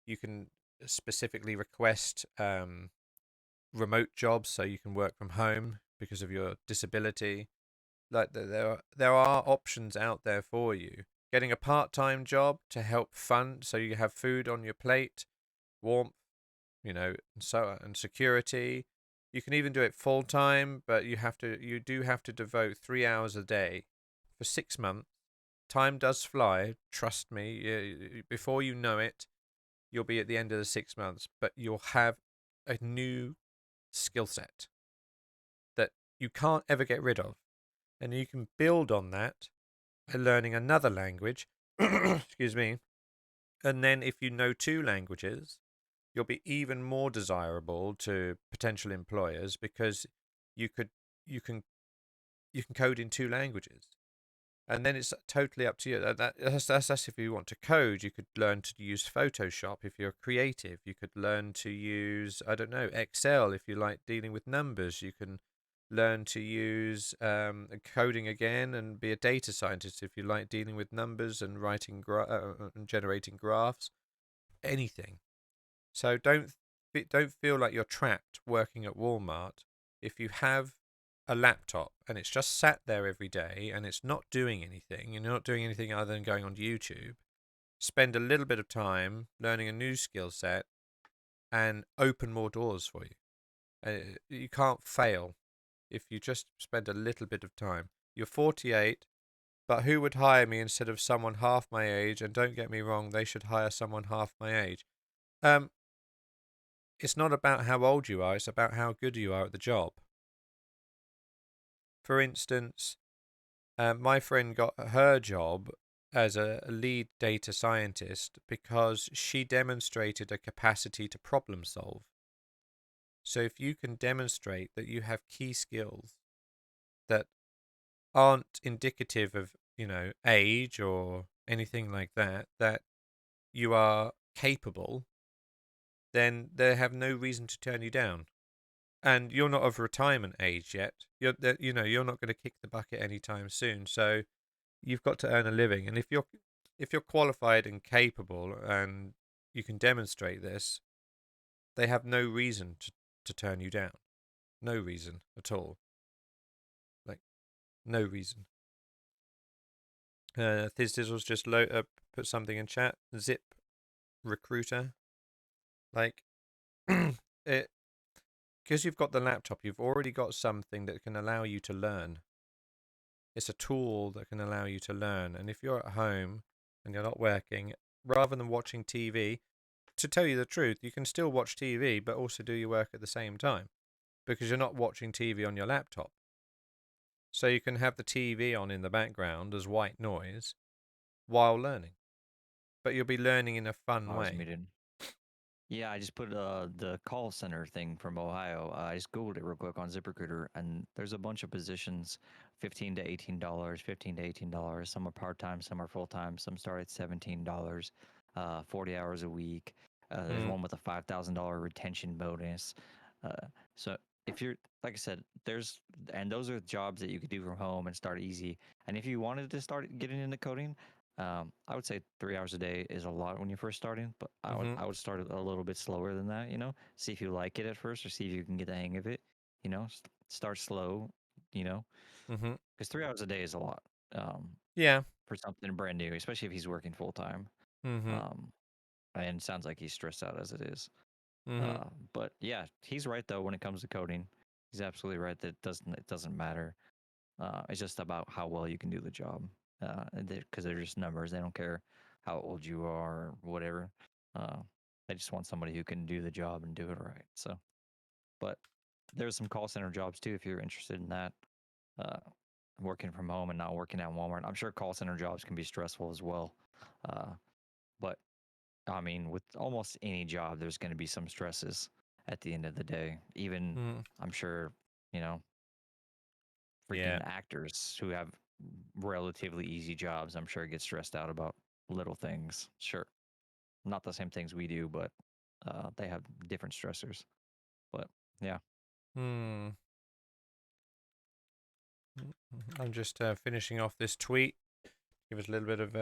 You can specifically request remote jobs, so you can work from home because of your disability. Like, there are options out there for you. Getting a part-time job to help fund, so you have food on your plate, warmth, and security. You can even do it full time, but you do have to devote 3 hours a day for 6 months. Time does fly, trust me. Before you know it, you'll be at the end of the 6 months, but you'll have a new skill set that you can't ever get rid of. And you can build on that by learning another language. Excuse me. And then if you know 2 languages, you'll be even more desirable to potential employers because you could you can you can code in 2 languages. And then it's totally up to you. That's if you want to code. You could learn to use Photoshop if you're creative. You could learn to use, I don't know, Excel if you like dealing with numbers. You can learn to use coding again and be a data scientist if you like dealing with numbers and writing and generating graphs. Anything. So don't feel like you're trapped working at Walmart. If you have a laptop and it's just sat there every day and it's not doing anything, and you're not doing anything other than going on YouTube, spend a little bit of time learning a new skill set and open more doors for you. You can't fail if you just spend a little bit of time. You're 48, but who would hire me instead of someone half my age? And don't get me wrong, they should hire someone half my age. It's not about how old you are, it's about how good you are at the job. For instance, my friend got her job as a lead data scientist because she demonstrated a capacity to problem solve. So if you can demonstrate that you have key skills that aren't indicative of, age or anything like that, that you are capable, then they have no reason to turn you down. And you're not of retirement age yet. You're not going to kick the bucket anytime soon. So you've got to earn a living. And if you're qualified and capable and you can demonstrate this, they have no reason to turn you down. No reason at all. Like, no reason. Thizdizzles just put something in chat. Zip recruiter. Like, it, because you've got the laptop, you've already got something that can allow you to learn. It's a tool that can allow you to learn. And if you're at home and you're not working, rather than watching TV, to tell you the truth, you can still watch TV, but also do your work at the same time because you're not watching TV on your laptop. So you can have the TV on in the background as white noise while learning, but you'll be learning in a fun I was way. muted. Yeah, I just put the call center thing from Ohio. I just Googled it real quick on ZipRecruiter, and there's a bunch of positions, $15 to $18, $15 to $18. Some are part time, some are full time. Some start at $17, 40 hours a week. There's one with a $5,000 retention bonus. So if you're, like I said, those are jobs that you could do from home and start easy. And if you wanted to start getting into coding, I would say 3 hours a day is a lot when you're first starting, but I would start a little bit slower than that. See if you like it at first, or see if you can get the hang of it. Start slow. Because 3 hours a day is a lot. Yeah. For something brand new, especially if he's working full time. And it sounds like he's stressed out as it is. But yeah, he's right though when it comes to coding. He's absolutely right that it doesn't matter. It's just about how well you can do the job. Because they're just numbers. They don't care how old you are or whatever. Uh, they just want somebody who can do the job and do it right. So, but there's some call center jobs too if you're interested in that. Uh, Working from home and not working at Walmart. I'm sure call center jobs can be stressful as well. But I mean, with almost any job, there's going to be some stresses at the end of the day. Even I'm sure, you know, freaking Yeah. actors who have relatively easy jobs, I'm sure get stressed out about little things. Sure. Not the same things we do, but they have different stressors. But yeah. I'm just finishing off this tweet. Give us a little bit of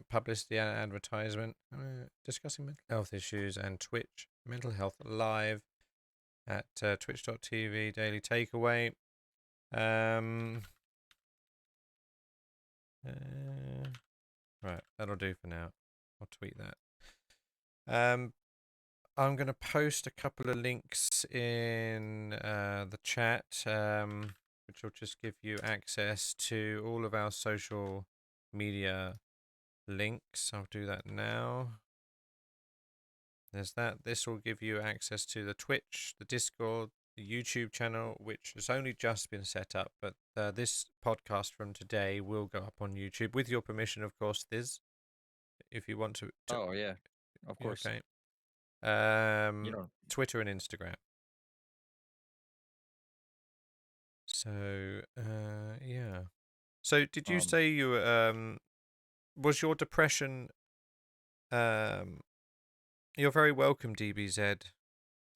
publicity and advertisement. Discussing mental health issues and Twitch Mental Health Live at twitch.tv Daily Takeaway. Right, that'll do for now. I'll tweet that. I'm going to post a couple of links in the chat, which will just give you access to all of our social media links. I'll do that now. There's that. This will give you access to the Twitch, the Discord, the YouTube channel, which has only just been set up, but this podcast from today will go up on YouTube with your permission, of course, Thiz, if you want to. Oh yeah, of Yeah, course. okay. You don't. Twitter and Instagram. So, yeah. So, did you Um, say you was your depression? You're very welcome, DBZ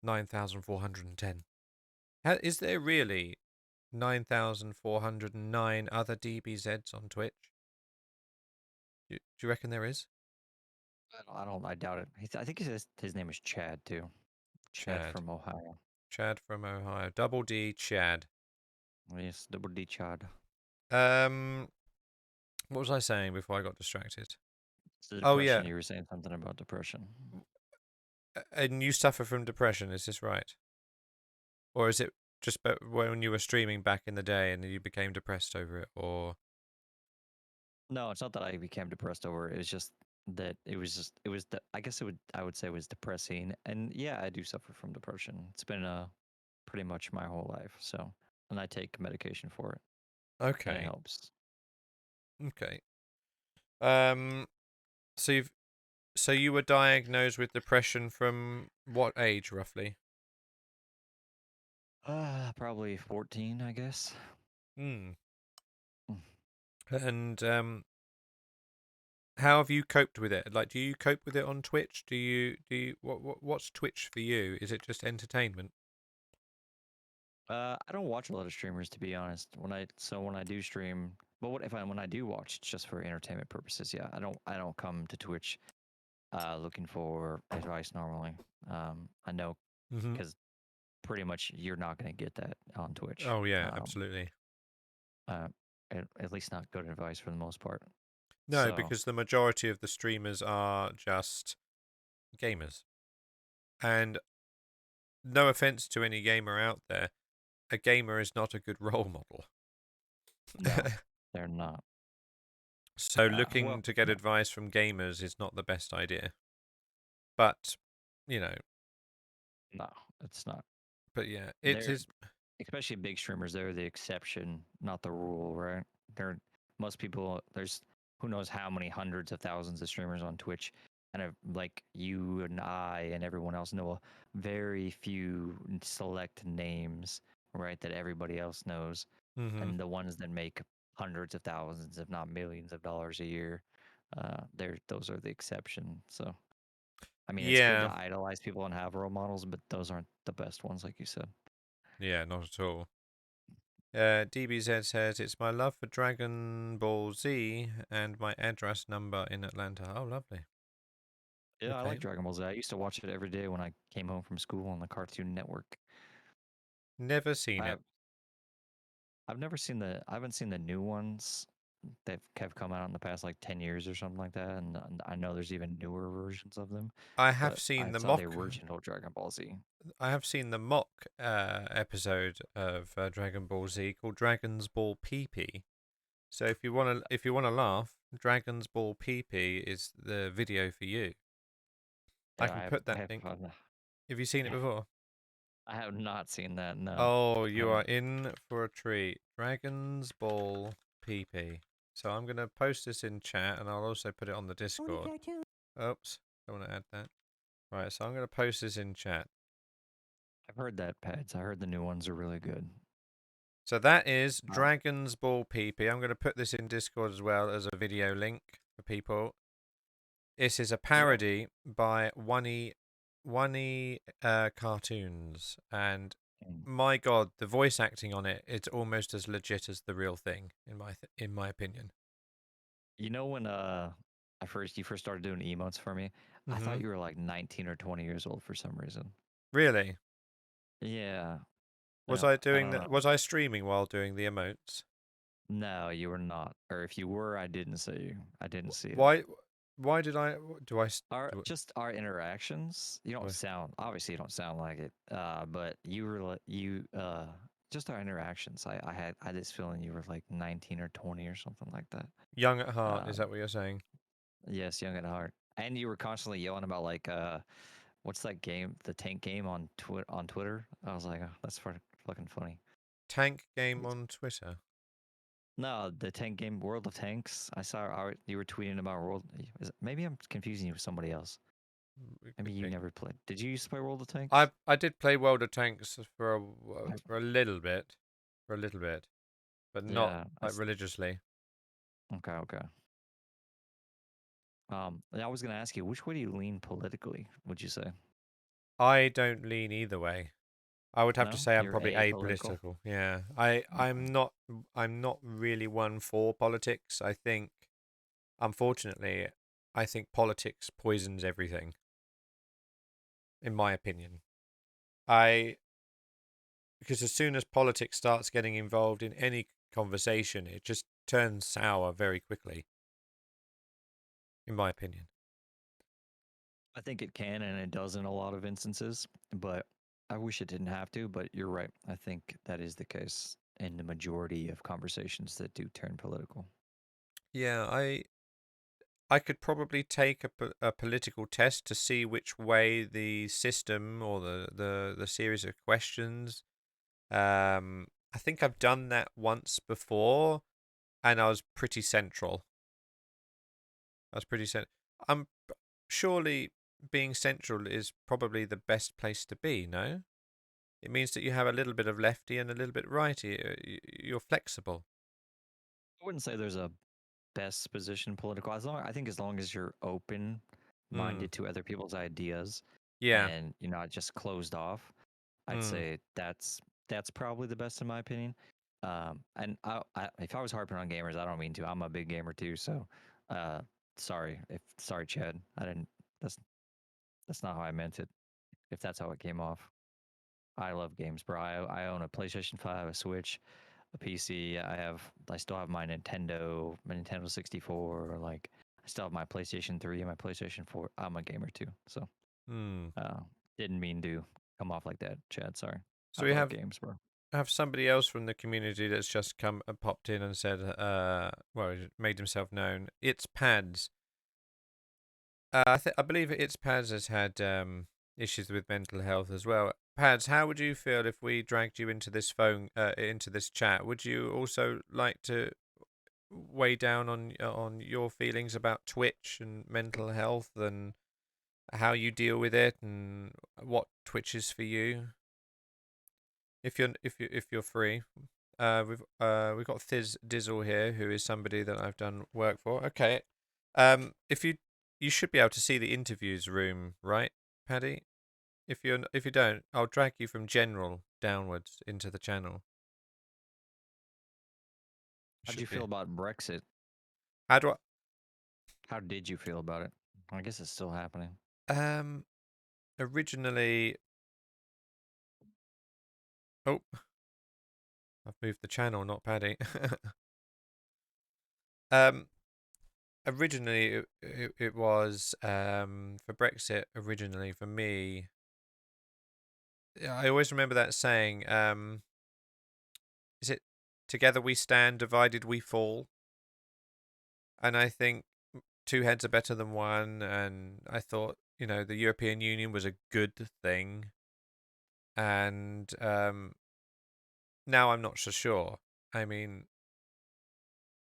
9410. Is there really 9409 other DBZs on Twitch? Do you reckon there is? I don't. I doubt it. I think his name is Chad too. Chad Chad. from Ohio. Chad from Ohio. Double D Chad. Yes, double D Chad. Um, what was I saying before I got distracted? It's the Oh yeah, depression. You were saying something about depression. and you suffer from depression. Is this right? Or is it just when you were streaming back in the day and you became depressed over it? Or No, it's not that I became depressed over it. It was just that it was the I guess I would say it was depressing. And yeah, I do suffer from depression. It's been pretty much my whole life. So, and I take medication for it, and it okay, helps. okay. Um, so you were diagnosed with depression from what age roughly? Probably 14, I guess. Hmm. Mm. And how have you coped with it? Like, do you cope with it on Twitch? What's Twitch for you? Is it just entertainment? I don't watch a lot of streamers to be honest. When I do stream, but what if I when I do watch, it's just for entertainment purposes. Yeah, I don't come to Twitch looking for advice normally. I know Mm-hmm. because pretty much you're not going to get that on Twitch. Oh yeah, absolutely. Uh, at least not good advice for the most part. No, So because the majority of the streamers are just gamers. And no offense to any gamer out there, a gamer is not a good role model. no, they're not. So looking Well, to get advice from gamers is not the best idea. But, you know, no, it's not. but yeah, it They're is. especially big streamers. They're the exception, not the rule, right? They're most people. There's who knows how many hundreds of thousands of streamers on Twitch, and like you and I and everyone else know a very few select names, right? That everybody else knows, Mm-hmm. and the ones that make hundreds of thousands, if not millions of dollars a year, those are the exception. So I mean, it's good Yeah, to idolize people and have role models, but those aren't the best ones, like you said. yeah, not at all. DBZ says it's my love for Dragon Ball Z and my address number in Atlanta. Oh, lovely. Yeah, I like Okay, Dragon Ball Z. I used to watch it every day when I came home from school on the Cartoon Network. never seen it. I've I've never seen I haven't seen the new ones that have come out in the past like 10 years or something like that, and I know there's even newer versions of them, I have but seen I the saw the mock. original Dragon Ball Z. I have seen the mock episode of Dragon Ball Z called Dragon's Ball PP. So if you wanna laugh, Dragon's Ball PP is the video for you. I Yeah, can put that I have link. Have you seen it before? I have not seen that. No, Oh, I you are haven't. in for a treat. Dragon's Ball PP. So I'm gonna post this in chat, and I'll also put it on the Discord. Oops, don't want to add that. Right, so I'm gonna post this in chat. I've heard that, Pads. I heard the new ones are really good. So that is Uh, Dragon's Ball PP. I'm gonna put this in Discord as well as a video link for people. This is a you know, parody by One Cartoons, and mm, my God, the voice acting on it, it's almost as legit as the real thing in my opinion. you know when you first started doing emotes for me, I Mm-hmm. thought you were like 19 or 20 years old for some reason. Really? Yeah, Was yeah, I I doing don't that? know. Was I streaming while doing the emotes? No, you were not. Or if you were, I didn't see you. I didn't see it. Why? Why did I? Do I? Our Do, just our interactions. You don't do sound obviously you don't sound like it. But you were just our interactions. I had this feeling you were like 19 or 20 or something like that. young at heart? Is Um, that what you're saying? yes, young at heart. And you were constantly yelling about like what's that game? The tank game on Twitter. I was like, oh, that's fucking funny. Tank game It's- on Twitter. No, the tank game, World of Tanks. I saw you were tweeting about maybe I'm confusing you with somebody else. It Maybe could you be. never played. Did you used to play World of I Tanks? I did play World of Tanks I, for a little bit, but not yeah. like religiously. Okay. Okay. And I was gonna ask you, which way do you lean politically? Would you say? I don't lean either way. I would have to No, say I'm you're probably apolitical. apolitical. Yeah. Okay. I'm not really one for politics. I think unfortunately I think politics poisons everything, in my opinion. I Because as soon as politics starts getting involved in any conversation, it just turns sour very quickly, in my opinion. I think it can and it does in a lot of instances, but I wish it didn't have to. But you're right. I think that is the case in the majority of conversations that do turn political. Yeah, I could probably take a political test to see which way the system or the series of questions. I think I've done that once before, and I was pretty central. I was pretty cent. I'm Surely being central is probably the best place to be. No, it means that you have a little bit of lefty and a little bit righty. You're flexible. I wouldn't say there's a best position political. I think as long as you're open Mm. minded to other people's ideas Yeah. and you're not just closed off, I'd Mm. say that's probably the best in my opinion. And if I was harping on gamers, I don't mean to. I'm a big gamer too, so uh, sorry, Chad. I didn't. That's that's not how I meant it. If that's how it came off, I love games, bro. I own a PlayStation 5, a Switch, a PC. I still have my Nintendo 64. Like I still have my PlayStation 3 and my PlayStation 4. I'm a gamer too, so Mm. uh, didn't mean to come off like that, Chad. Sorry. I So we love games, bro. have somebody else from the community that's just come and popped in and said, well, he made himself known. It's Pads. I believe it's Pads has had issues with mental health as well. Pads, how would you feel if we dragged you into into this chat? Would you also like to weigh down on your feelings about Twitch and mental health and how you deal with it and what Twitch is for you? If you're free. We've got Dizzle here, who is somebody that I've done work for. Okay. If you should be able to see the interviews room, right, Paddy? If you don't, I'll drag you from general downwards into the channel. How'd you Should feel be. about Brexit? How do How did you feel about it? I guess it's still happening. I originally oh, I've moved the channel, not Paddy. um Originally it was for Brexit originally for me. I always remember that saying, is it together we stand, divided we fall? And I think two heads are better than one. And I thought, the European Union was a good thing. And now I'm not so sure. I mean,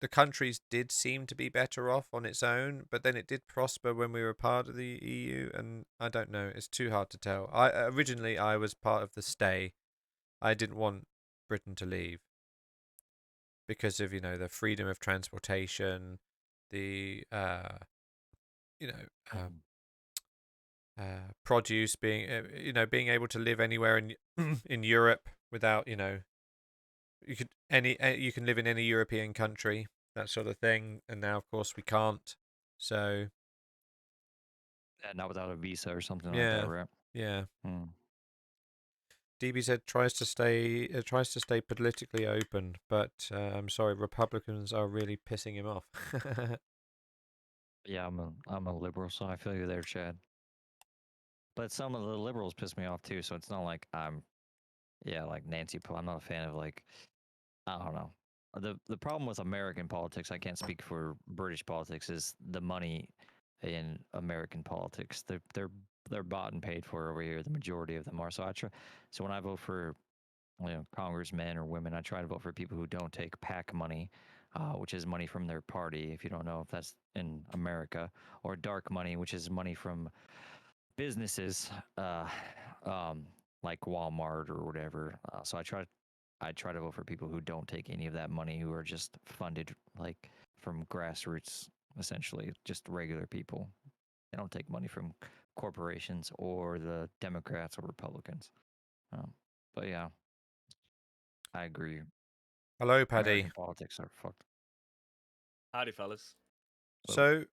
the countries did seem to be better off on its own, but then it did prosper when we were part of the EU. And I don't know, it's too hard to tell. Originally I was part of the stay. I didn't want Britain to leave, because of the freedom of transportation, the you know Mm. produce being being able to live anywhere in in Europe without you can live in any European country, that sort of thing. And now of course we can't. So Yeah, not without a visa or something like that, yeah, right? yeah. Hmm. DBZ tries to stay politically open, but I'm sorry, Republicans are really pissing him off. Yeah, I'm a liberal, so I feel you there, Chad. But some of the liberals piss me off too, so it's not like I'm yeah, like Nancy I'm not a fan of like I don't know. The problem with American politics, I can't speak for British politics, is the money in American politics. They're bought and paid for over here. The majority of them are. So when I vote for congressmen or women, I try to vote for people who don't take PAC money, which is money from their party. If you don't know if that's in America, or dark money, which is money from businesses, um, like Walmart or whatever. I try to vote for people who don't take any of that money, who are just funded like from grassroots, essentially, just regular people. They don't take money from corporations or the Democrats or Republicans. Um, but yeah, I agree. Hello, Paddy. American politics are fucked. Howdy, fellas. So,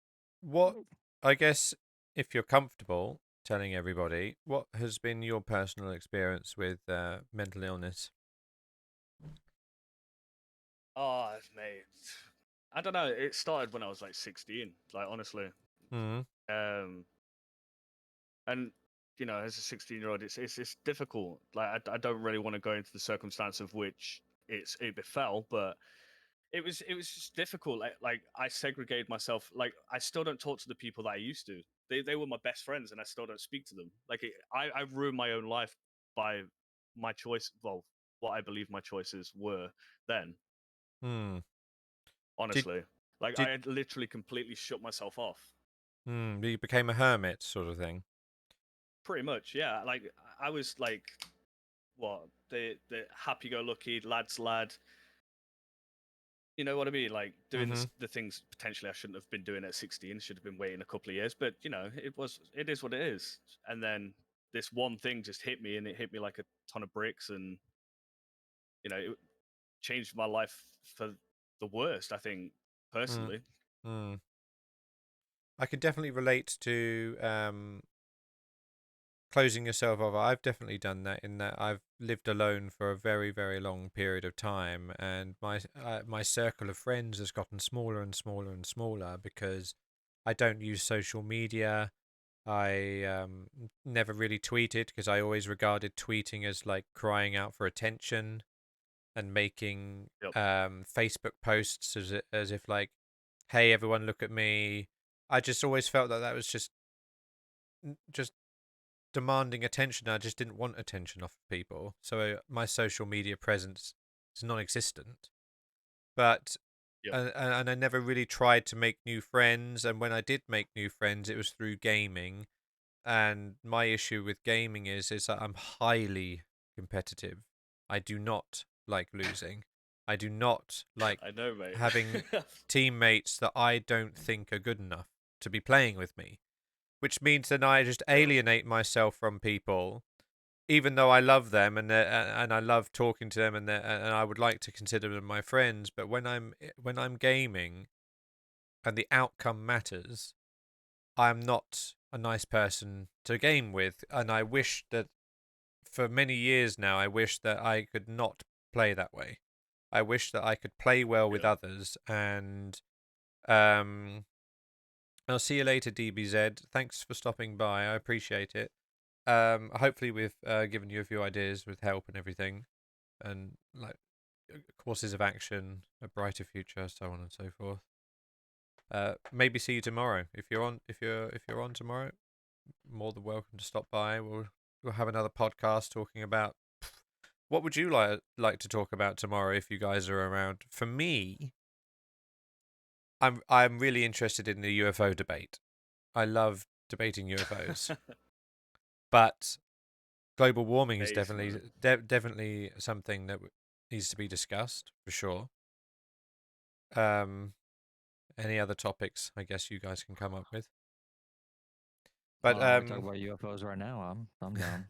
what, I guess, if you're comfortable telling everybody, what has been your personal experience with mental illness? Oh, mate. I don't know. It started when I was like 16. Like honestly, Mm. and as a 16-year-old, it's difficult. Like I don't really want to go into the circumstance of which it befell, but it was just difficult. Like I segregated myself. Like I still don't talk to the people that I used to. They were my best friends, and I still don't speak to them. Like I ruined my own life by my choice. Well, what I believe my choices were then. Mm. Did Honestly, like I did had literally completely shut myself off. you became a hermit, sort of thing? Pretty much, yeah. Like I was like, what the happy-go-lucky lad's lad. You know what I mean? Like doing Mm-hmm. the things potentially I shouldn't have been doing at 16. Should have been waiting a couple of years. But it is what it is. And then this one thing just hit me, and it hit me like a ton of bricks, and it changed my life for the worst. I think Mm. personally. Mm. I can definitely relate to closing yourself off. I've definitely done that in that I've lived alone for a very, very long period of time, and my circle of friends has gotten smaller and smaller and smaller because I don't use social media. I never really tweeted because I always regarded tweeting as like crying out for attention and making Yep. Facebook posts as if like, hey everyone, look at me. I just always felt that that was just demanding attention. I just didn't want attention off of people. So my social media presence is non-existent. But Yep. and I never really tried to make new friends. And when I did make new friends, it was through gaming. And my issue with gaming is that I'm highly competitive. I do not like losing. I do not like I know, mate. having teammates that I don't think are good enough to be playing with me, which means that I just Yep. alienate myself from people, even though I love them and I love talking to them, and I would like to consider them my friends. But when I'm gaming and the outcome matters, I'm not a nice person to game with, and I wish that for many years now, I wish that I could not play that way. I wish that I could play well with Yeah. others, and um, I'll see you later, DBZ. Thanks for stopping by. I appreciate it. Hopefully we've given you a few ideas with help and everything, and like courses of action, a brighter future, so on and so forth. Maybe see you tomorrow if you're on tomorrow. More than welcome to stop by. We'll have another podcast talking about what would you like to talk about tomorrow if you guys are around. For me, I'm really interested in the UFO debate. I love debating UFOs, but global warming is Amazing, definitely man. definitely something that needs to be discussed for sure. Um, any other topics? I guess you guys can come up with. But We talk about UFOs right now. I'm down.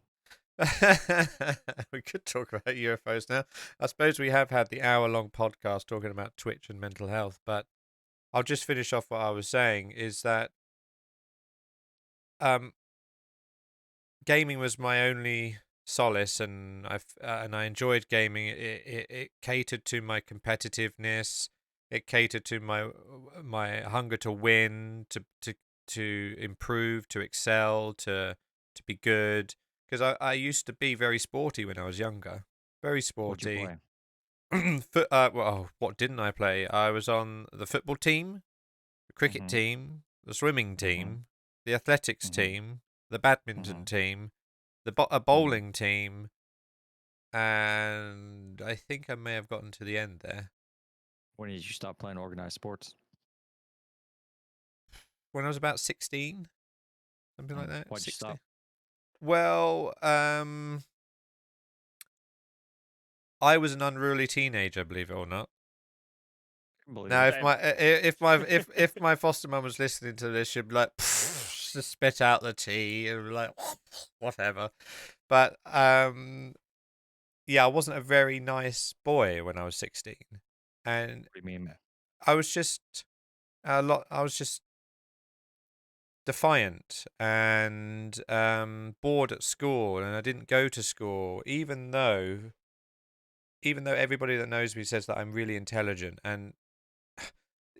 we could talk about UFOs now. I suppose we have had the hour-long podcast talking about Twitch and mental health, but I'll just finish off what I was saying is that um, gaming was my only solace, and I enjoyed gaming. It catered to my competitiveness. It catered to my hunger to win, to improve, to excel, to be good. Because I used to be very sporty when I was younger, very What'd you sporty. play? Well, what didn't I play? I was on the football team, the cricket Mm-hmm. team, the swimming Mm-hmm. team, the athletics Mm-hmm. team, the badminton Mm-hmm. team, a bowling team, and I think I may have gotten to the end there. When did you stop playing organized sports? When I was about 16, something like that. Why'd you 16. stop? Well, I was an unruly teenager, believe it or not. Believe Now, it. if my foster mum was listening to this, she'd be like, just spit out the tea and be like, whatever. But yeah, I wasn't a very nice boy when I was 16, and What do you mean? I was just I was just defiant and bored at school, and I didn't go to school, even though everybody that knows me says that I'm really intelligent. And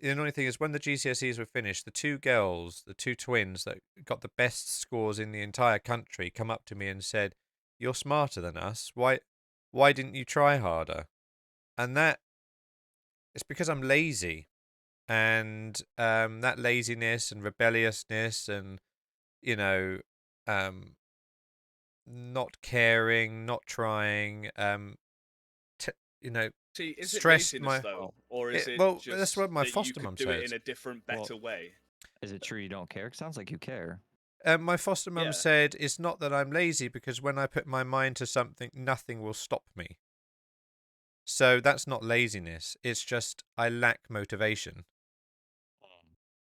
the annoying thing is, when the GCSEs were finished, the two girls, the two twins that got the best scores in the entire country, come up to me and said, "You're smarter than us. Why didn't you try harder?" And that it's because I'm lazy, and that laziness and rebelliousness, and you know, um, not caring, not trying, t- you know, See, is it stressed laziness my. though, or is It, it well, that's just what my that you foster could mum do it in says. a different, Well, better way? Is it true you don't care? It sounds like you care. My foster mum Yeah. said it's not that I'm lazy, because when I put my mind to something, nothing will stop me. So that's not laziness. It's just I lack motivation.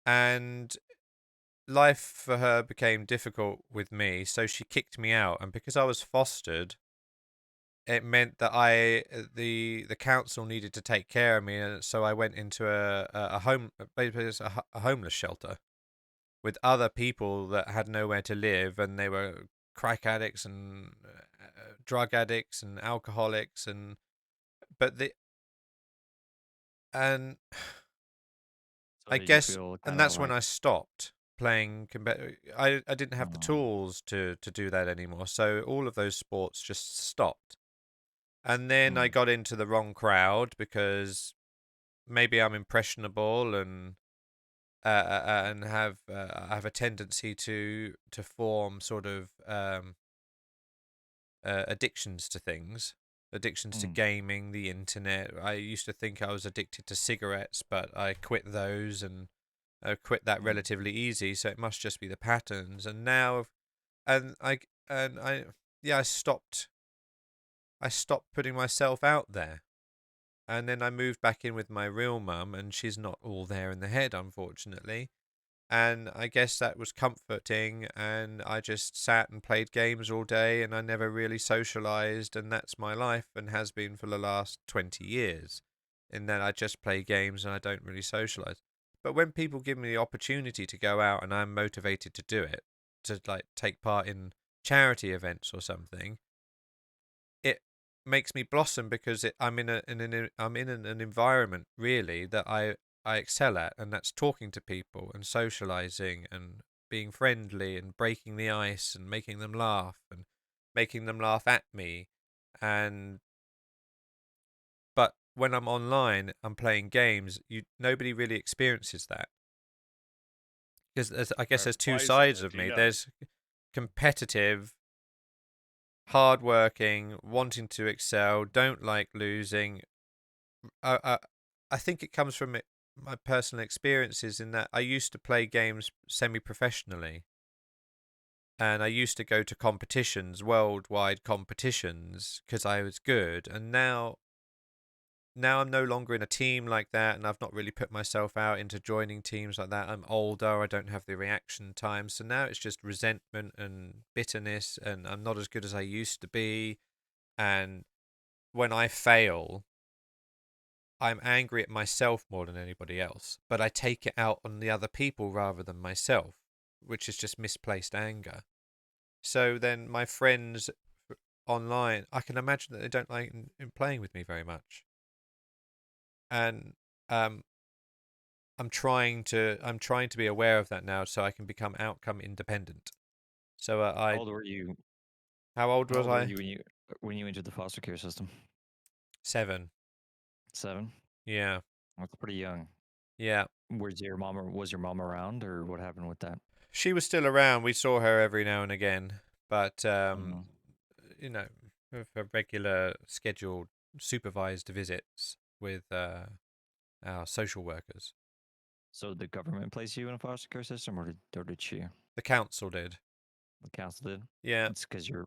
And life for her became difficult with me, so she kicked me out. And because I was fostered, it meant that the council needed to take care of me, and so I went into a home, basically it's a homeless shelter with other people that had nowhere to live, and they were crack addicts and drug addicts and alcoholics, and but the and So I did you guess, feel and kind of that's when like, I stopped playing I didn't have the tools to do that anymore, so all of those sports just stopped. And then I got into the wrong crowd, because maybe I'm impressionable and I have a tendency to form sort of addictions to things, addictions to gaming, the internet. I used to think I was addicted to cigarettes, but I quit those, and I quit that relatively easy. So it must just be the patterns. And now, and I yeah, I stopped putting myself out there. And then I moved back in with my real mum, and she's not all there in the head, unfortunately. And I guess that was comforting, and I just sat and played games all day, and I never really socialized, and that's my life and has been for the last 20 years. In that I just play games and I don't really socialize. But when people give me the opportunity to go out and I'm motivated to do it, to like take part in charity events or something, it makes me blossom, because I'm in an environment really that I excel at, and that's talking to people and socializing and being friendly and breaking the ice and making them laugh and making them laugh at me. And but when I'm online, I'm playing games, nobody really experiences that, because I guess there's two Why is that sides though? of Do you me. know? There's competitive, hardworking, wanting to excel, don't like losing. I I think it comes from my personal experiences, in that I used to play games semi-professionally, and I used to go to competitions, worldwide competitions, because I was good. And now I'm no longer in a team like that, and I've not really put myself out into joining teams like that. I'm older, I don't have the reaction time, so now it's just resentment and bitterness, and I'm not as good as I used to be. And when I fail, I'm angry at myself more than anybody else, but I take it out on the other people rather than myself, which is just misplaced anger. So then my friends online, I can imagine that they don't like in playing with me very much. And um, I'm trying to be aware of that now, so I can become outcome independent. So How old were you? how old How was old were I? you when you entered the foster care system? 7. 7. Yeah, That's pretty young. yeah. Was your mom around, or what happened with that? She was still around. We saw her every now and again, but Mm-hmm. you know, for regular scheduled supervised visits with our social workers. So did the government place you in a foster care system, or did she? The council did. The council did. Yeah. It's because you're.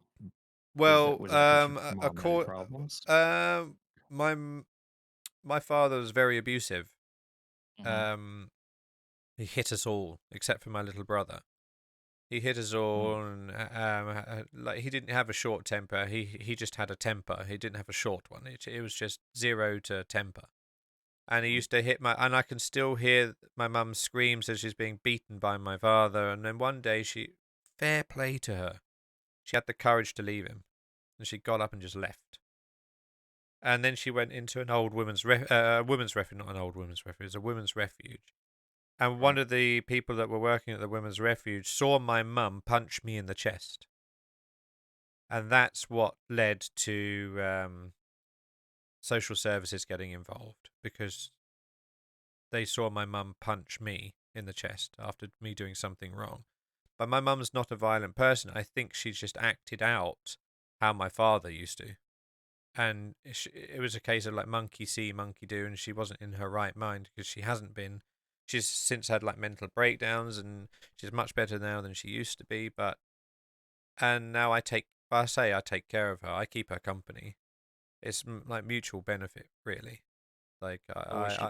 Well, Was that because your mom had accord, problems? my my father was very abusive. Mm-hmm. Um, he hit us all except for my little brother. He hit us all, and like he didn't have a short temper. He just had a temper. He didn't have a short one. It was just 0 to temper. And he used to hit and I can still hear my mum screams as she's being beaten by my father. And then one day fair play to her, she had the courage to leave him, and she got up and just left. And then she went into an old women's refuge, not an old women's refuge, it was a women's refuge. And one Right. of the people that were working at the women's refuge saw my mum punch me in the chest. And that's what led to social services getting involved, because they saw my mum punch me in the chest after me doing something wrong. But my mum's not a violent person. I think she's just acted out how my father used to. And it was a case of like monkey see, monkey do, and she wasn't in her right mind because she hasn't been. She's since had like mental breakdowns, and she's much better now than she used to be. And now I take care of her. I keep her company. It's like mutual benefit, really. Like So was she?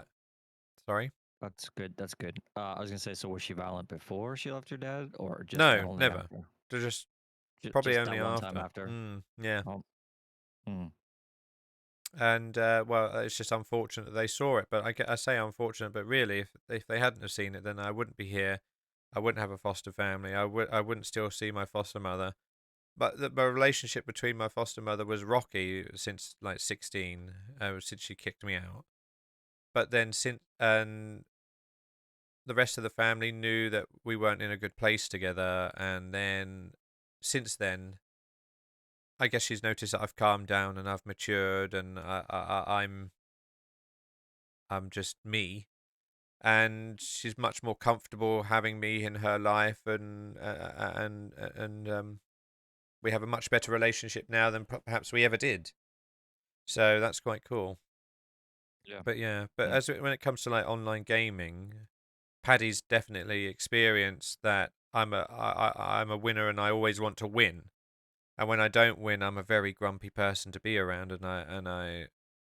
sorry. That's good. That's good. I was gonna say, so was she violent before she left her dad, or just No, only never. after? They're just probably Just only that one time after. after. Yeah. Oh. Mm. And well, it's just unfortunate that they saw it. But I say unfortunate, but really, if they hadn't have seen it, then I wouldn't be here. I wouldn't have a foster family. I wouldn't still see my foster mother. But my relationship between my foster mother was rocky since like 16, since she kicked me out. But then the rest of the family knew that we weren't in a good place together, and then since then, I guess she's noticed that I've calmed down and I've matured, and I'm just me, and she's much more comfortable having me in her life, and we have a much better relationship now than perhaps we ever did. So that's quite cool. Yeah. But yeah, but Yeah. when it comes to like online gaming, Paddy's definitely experienced that I'm a winner and I always want to win. And when I don't win, I'm a very grumpy person to be around, and I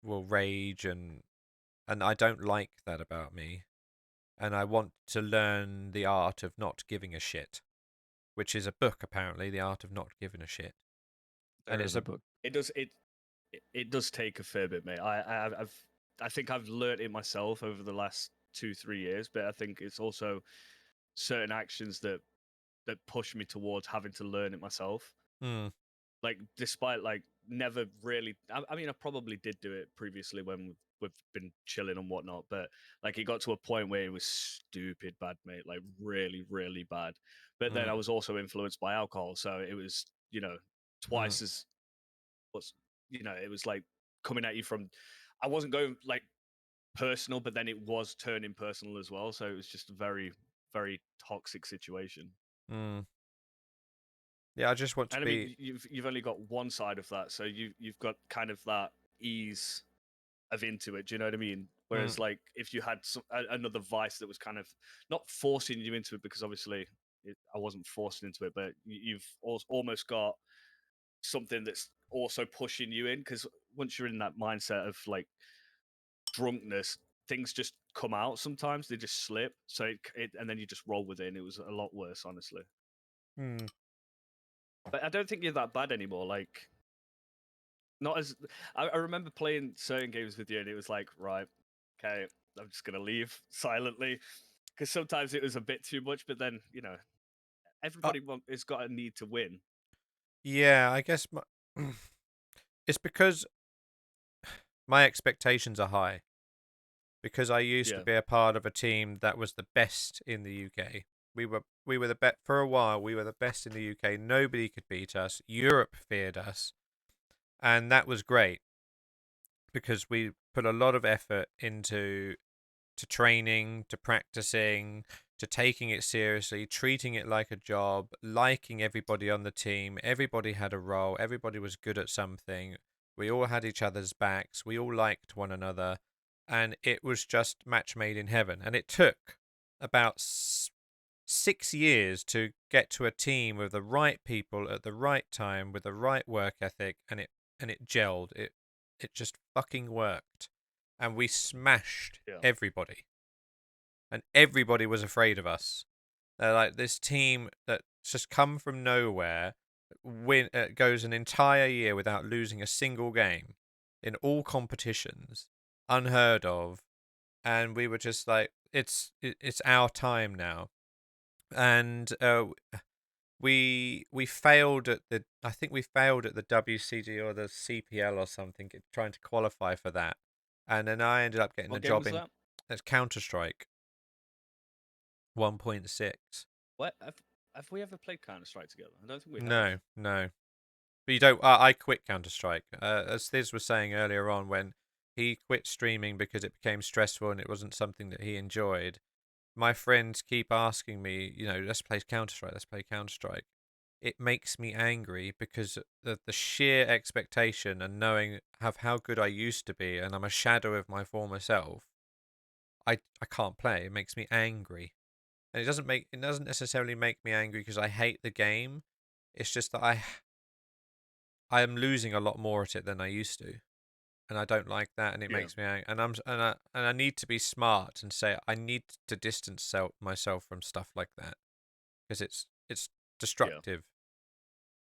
will rage, and I don't like that about me. And I want to learn the art of not giving a shit, which is a book apparently, the art of not giving a shit. And There it's is a a book. It does take a fair bit, mate. I think I've learnt it myself over the last 2 3 years, but I think it's also certain actions that push me towards having to learn it myself. mm, Like despite like never really, I mean, I probably did do it previously when we've been chilling and whatnot, but like it got to a point where it was stupid bad, mate. Like really, really bad. But then mm, I was also influenced by alcohol, so it was mm, twice as what's it was like coming at you from. I wasn't going like personal, but then it was turning personal as well. So it was just a very, very toxic situation. mm. Yeah, I just want to And I be. mean, you've only got one side of that, so you've got kind of that ease of into it. Do you know what I mean? Mm, Whereas, like, if you had another vice that was kind of not forcing you into it, because obviously I wasn't forced into it, but you've almost got something that's also pushing you in. Because once you're in that mindset of like drunkenness, things just come out. Sometimes they just slip. So and then you just roll with it. And it was a lot worse, honestly. mm. But I don't think you're that bad anymore. Like, not as I remember playing certain games with you, and it was like, right, okay, I'm just gonna leave silently, because sometimes it was a bit too much. But then Uh, everybody has got a need to win. yeah, I guess it's because my expectations are high. because I used to Yeah. be a part of a team that was the best in the UK. We were the best for a while. We were the best in the UK. Nobody could beat us. Europe feared us, and that was great because we put a lot of effort into to training, to practicing, to taking it seriously, treating it like a job, liking everybody on the team. Everybody had a role. Everybody was good at something. We all had each other's backs. We all liked one another, and it was just match made in heaven. And it took about 6 years to get to a team with the right people at the right time with the right work ethic, and it gelled. It just fucking worked, and we smashed Yeah. everybody, and everybody was afraid of us. They're like this team that's just come from nowhere, goes an entire year without losing a single game in all competitions, unheard of, and we were just like, it's our time now. And we failed at the I think we failed at the WCG or the CPL or something, trying to qualify for that, and then I ended up getting a What game job was in that? it's Counter-Strike 1.6. What have we ever played Counter Strike together? I don't think we have. No, but you don't. I quit Counter-Strike, as Thiz was saying earlier on, when he quit streaming because it became stressful and it wasn't something that he enjoyed. My friends keep asking me, let's play Counter-Strike, let's play Counter-Strike. It makes me angry because the sheer expectation and knowing of how good I used to be, and I'm a shadow of my former self, I can't play. It makes me angry. And it doesn't necessarily make me angry because I hate the game. It's just that I am losing a lot more at it than I used to. And I don't like that, and it Yeah. makes me angry. And I need to be smart and say I need to distance myself from stuff like that because it's Yeah. destructive.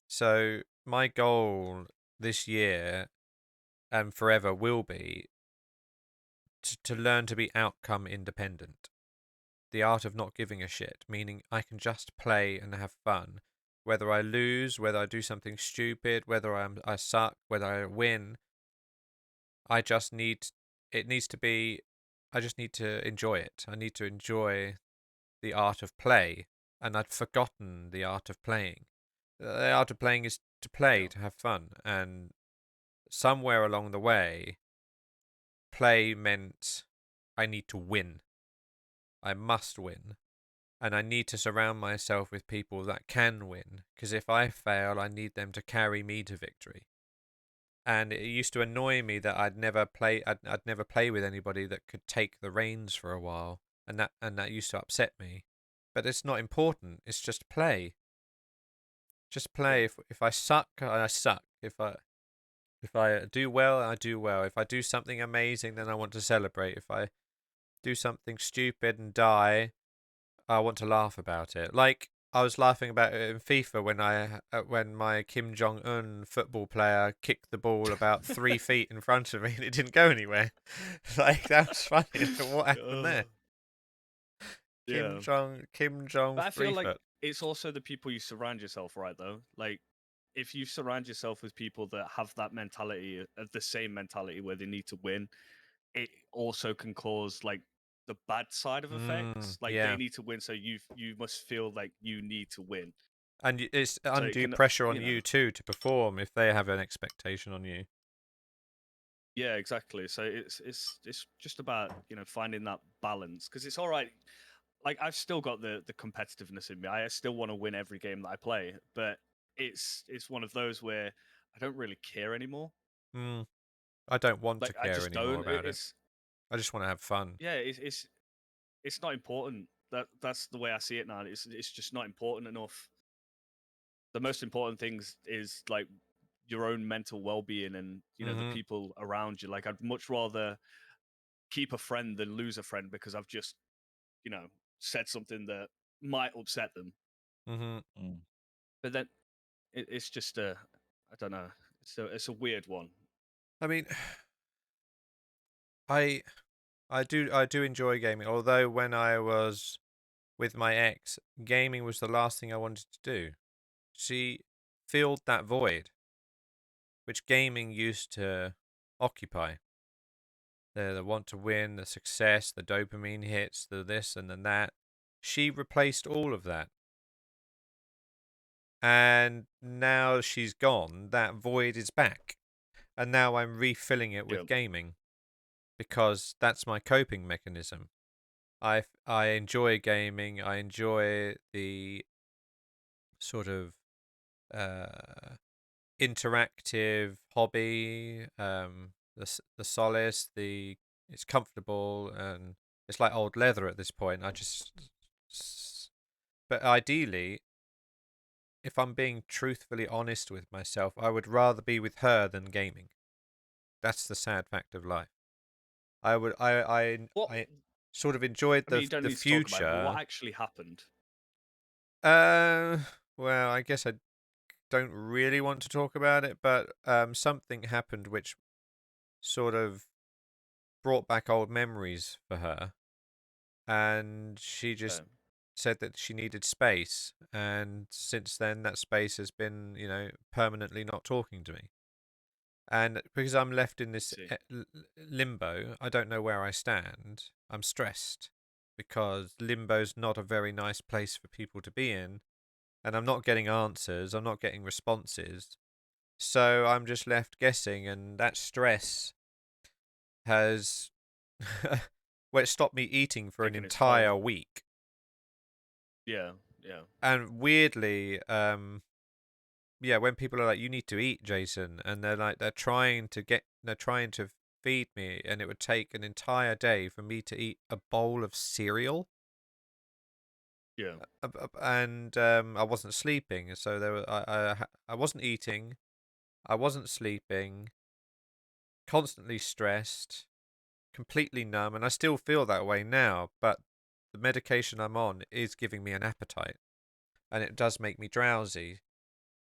So my goal this year and forever will be to learn to be outcome independent. The art of not giving a shit, meaning I can just play and have fun, whether I lose, whether I do something stupid, whether I suck, whether I win. I just need it needs to be. I just need to enjoy it. I need to enjoy the art of play, and I'd forgotten the art of playing. The art of playing is to play, Yeah. to have fun, and somewhere along the way, play meant I need to win. I must win. And I need to surround myself with people that can win, because if I fail, I need them to carry me to victory. And it used to annoy me that I'd never play with anybody that could take the reins for a while, and that used to upset me. But it's not important. It's just play. Just play. Yeah. If I suck, I suck. If I do well, I do well. If I do something amazing, then I want to celebrate. If I do something stupid and die, I want to laugh about it. Like I was laughing about it in FIFA when my Kim Jong Un football player kicked the ball about 3 feet in front of me and it didn't go anywhere. Like that was funny. What happened there? Yeah. Kim Jong But I feel like 3 foot. it's also the people you surround yourself, right? Though, like if you surround yourself with people that have that mentality, of the same mentality where they need to win, it also can cause like the bad side of effects. Like they Yeah, need to win, so you must feel like you need to win. and it's So it undue can, pressure on you too to perform if they have an expectation on you. yeah, exactly. So it's just about finding that balance because it's all right. Like I've still got the competitiveness in me. I still want to win every game that I play, but it's one of those where I don't really care anymore. I don't want to Like I care just anymore don't. about it. I just want to have fun. Yeah, it's not important. That's the way I see it now. It's just not important enough. The most important things is like your own mental well-being and the people around you. Like I'd much rather keep a friend than lose a friend because I've just said something that might upset them. Mm. But then it's just I don't know. It's a weird one. I mean, I I do enjoy gaming. Although when I was with my ex, gaming was the last thing I wanted to do. She filled that void which gaming used to occupy. the want to win, the success, the dopamine hits, the this and then that. She replaced all of that. And now she's gone, that void is back. And now I'm refilling it with Yeah. gaming because that's my coping mechanism. I enjoy gaming. I enjoy the sort of interactive hobby. The solace. It's comfortable and it's like old leather at this point. But ideally, if I'm being truthfully honest with myself, I would rather be with her than gaming. That's the sad fact of life. What? I sort of enjoyed I mean, you don't the need to talk about it, but what future. actually happened? Uh, well, I guess I don't really want to talk about it, but something happened which sort of brought back old memories for her, and she just Okay. said that she needed space, and since then that space has been, permanently not talking to me. And because I'm left in this See. limbo, I don't know where I stand. I'm stressed because limbo's not a very nice place for people to be in, and I'm not getting answers, I'm not getting responses. So I'm just left guessing, and that stress has well, it stopped me eating for an Taking its toll. entire week. Yeah, yeah. And weirdly, yeah, when people are like, "You need to eat, Jason," and they're trying to feed me, and it would take an entire day for me to eat a bowl of cereal. Yeah. And I wasn't sleeping, so I wasn't eating, I wasn't sleeping, constantly stressed, completely numb, and I still feel that way now. But the medication I'm on is giving me an appetite, and it does make me drowsy.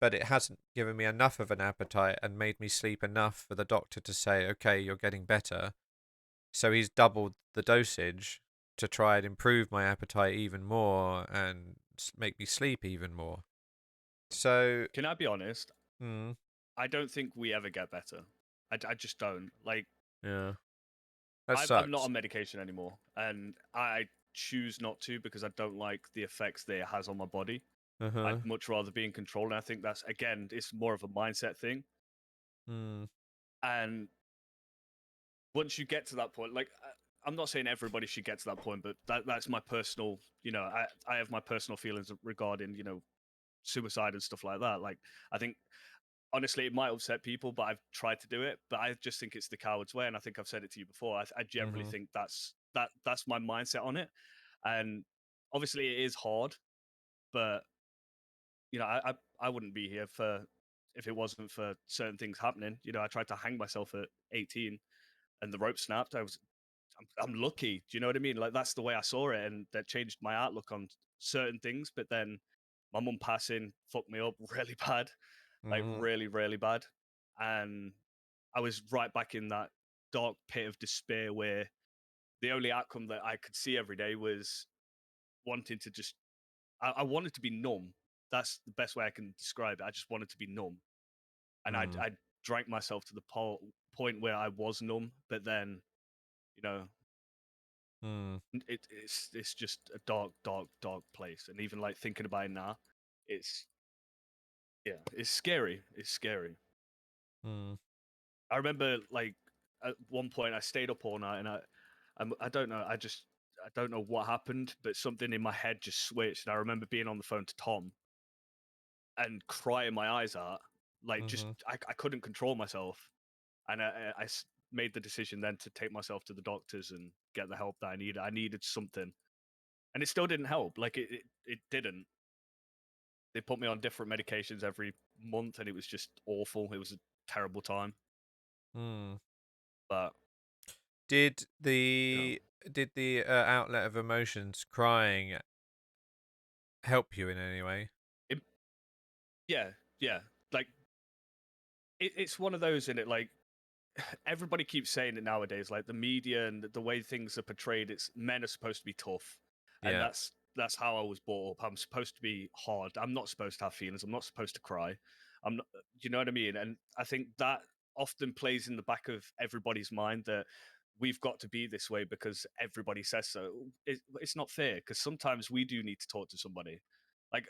But it hasn't given me enough of an appetite and made me sleep enough for the doctor to say, okay, you're getting better. So he's doubled the dosage to try and improve my appetite even more and make me sleep even more. So, Can I be honest? mm, I don't think we ever get better. I just don't. Like, yeah, that I'm not sucks. on medication anymore, and I choose not to because I don't like the effects that it has on my body. Uh huh. I'd much rather be in control, and I think that's, again, it's more of a mindset thing. Mm, And once you get to that point, like, I'm not saying everybody should get to that point, but that's my personal, I have my personal feelings regarding, suicide and stuff like that. Like, I think honestly, it might upset people, but I've tried to do it. But I just think it's the coward's way, and I think I've said it to you before. I generally mm-hmm. think that's my mindset on it, and obviously it is hard, but I wouldn't be here for if it wasn't for certain things happening. I tried to hang myself at 18, and the rope snapped. I'm lucky. Do you know what I mean? Like, that's the way I saw it, and that changed my outlook on certain things. But then my mum passing fucked me up really bad, like Mm-hmm. really, really bad, and I was right back in that dark pit of despair where the only outcome that I could see every day was wanting to just. I wanted to be numb. That's the best way I can describe it. I just wanted to be numb, and Mm, I drank myself to the point where I was numb. But then, you know, mm, it's just a dark, dark, dark place. And even like thinking about it now, it's yeah, it's scary. It's scary. mm, I remember like at one point I stayed up all night, and I don't know. I don't know what happened, but something in my head just switched. And I remember being on the phone to Tom and crying my eyes out, like just mm-hmm. I couldn't control myself, and made the decision then to take myself to the doctors and get the help that I needed. I needed something, and it still didn't help. Like it didn't. They put me on different medications every month, and it was just awful. It was a terrible time, Mm. but Did you know, the outlet of emotions, crying, help you in any way? it, yeah, yeah. Like it's one of those in it. Like everybody keeps saying it nowadays, like the media and the way things are portrayed, it's men are supposed to be tough, and Yeah. that's how I was brought up. I'm supposed to be hard. I'm not supposed to have feelings. I'm not supposed to cry. I'm not. You know what I mean? And I think that often plays in the back of everybody's mind that we've got to be this way because everybody says so. It's not fair, because sometimes we do need to talk to somebody. Like,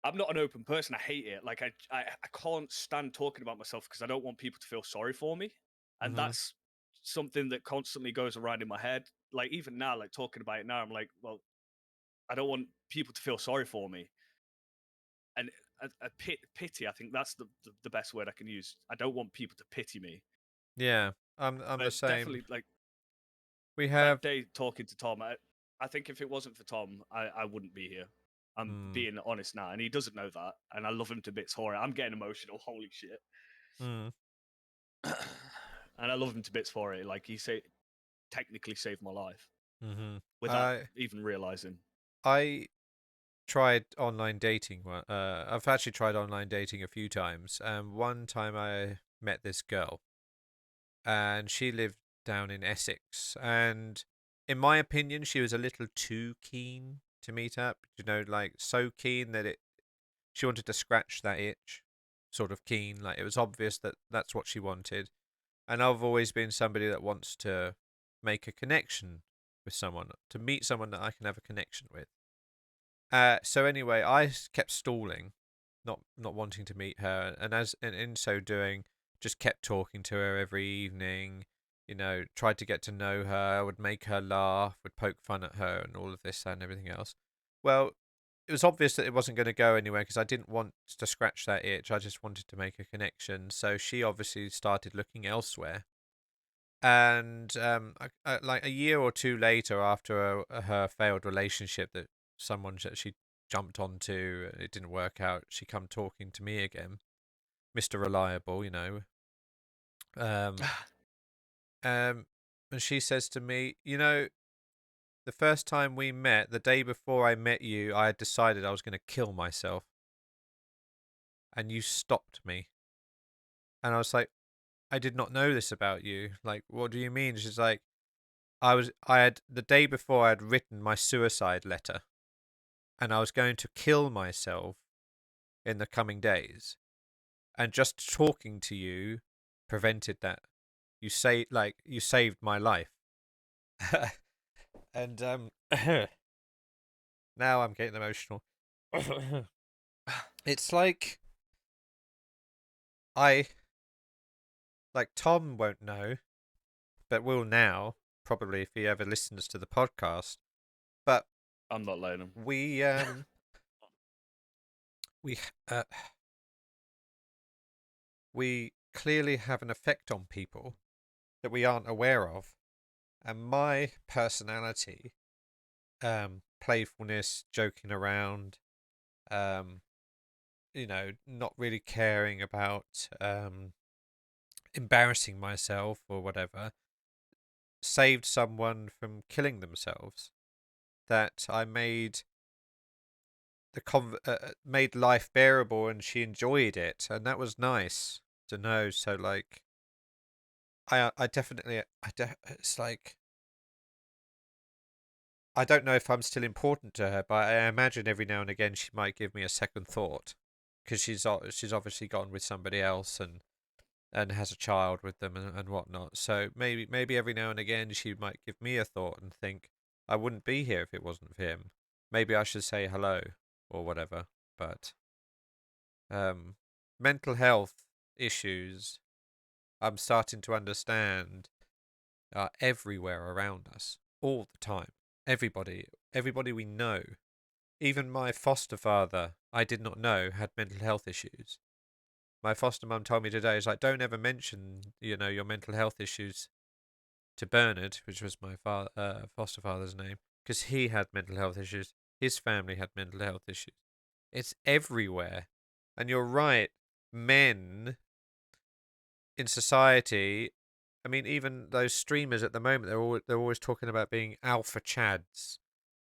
I'm not an open person. I hate it. Like, I can't stand talking about myself because I don't want people to feel sorry for me. And Mhm. that's something that constantly goes around in my head. Like, even now, like talking about it now, I'm like, well, I don't want people to feel sorry for me. And pity, I think that's the best word I can use. I don't want people to pity me. Yeah, I'm the But same. definitely, like, We that have. day talking to Tom, I think if it wasn't for Tom, I wouldn't be here. I'm Mm, being honest now, and he doesn't know that, and I love him to bits for it. I'm getting emotional. Holy shit! mm, And I love him to bits for it. Like, technically saved my life mhm. without even realizing. I tried online dating. I've actually tried online dating a few times. One time I met this girl, and she lived down in Essex, and in my opinion, she was a little too keen to meet up. You know, like so keen that she wanted to scratch that itch, sort of keen. Like it was obvious that that's what she wanted. And I've always been somebody that wants to make a connection with someone, to meet someone that I can have a connection with. So anyway, kept stalling, not wanting to meet her, and in so doing, just kept talking to her every evening. You know, tried to get to know her. Would make her laugh. Would poke fun at her, and all of this and everything else. Well, it was obvious that it wasn't going to go anywhere because I didn't want to scratch that itch. I just wanted to make a connection. So she obviously started looking elsewhere. And like a year or two later, after her failed relationship that someone that she jumped onto, it didn't work out, she come talking to me again, Mr. Reliable, you know. Um, and she says to me, you know, the first time we met, the day before I met you, I had decided I was going to kill myself, and you stopped me. And I was like, I did not know this about you. Like, what do you mean? She's like, I had the day before I had written my suicide letter, and I was going to kill myself in the coming days, and just talking to you prevented that. You saved my life. And now I'm getting emotional. It's like I like Tom won't know, but will now, probably if he ever listens to the podcast. But I'm not letting him. we uh, we clearly have an effect on people that we aren't aware of. And my personality, playfulness, joking around, um, you know, not really caring about embarrassing myself or whatever, saved someone from killing themselves. That I made made life bearable, and she enjoyed it, and that was nice to know. So like, I definitely, it's like, I don't know if I'm still important to her, but I imagine every now and again she might give me a second thought, because she's obviously gone with somebody else, and has a child with them, and whatnot. So maybe every now and again she might give me a thought and think I wouldn't be here if it wasn't for him. Maybe I should say hello or whatever. But um, mental health issues, I'm starting to understand, are everywhere around us all the time. Everybody we know. Even my foster father, I did not know had mental health issues. My foster mum told me today, is like, don't ever mention, you know, your mental health issues to Bernard, which was my foster father's name, because he had mental health issues. His family had mental health issues. It's everywhere. And you're right, men in society, I mean, even those streamers at the moment, they're always talking about being alpha chads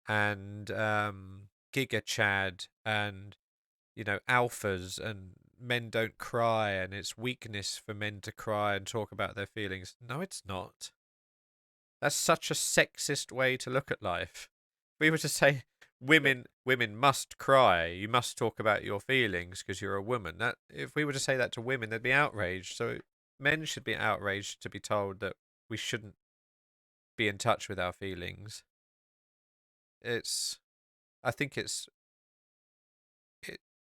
and giga chad, and you know, alphas, and men don't cry, and it's weakness for men to cry and talk about their feelings. No, it's not. That's such a sexist way to look at life. If we were to say women must cry, you must talk about your feelings because you're a woman. That if we were to say that to women, they'd be outraged. So men should be outraged to be told that we shouldn't be in touch with our feelings. I think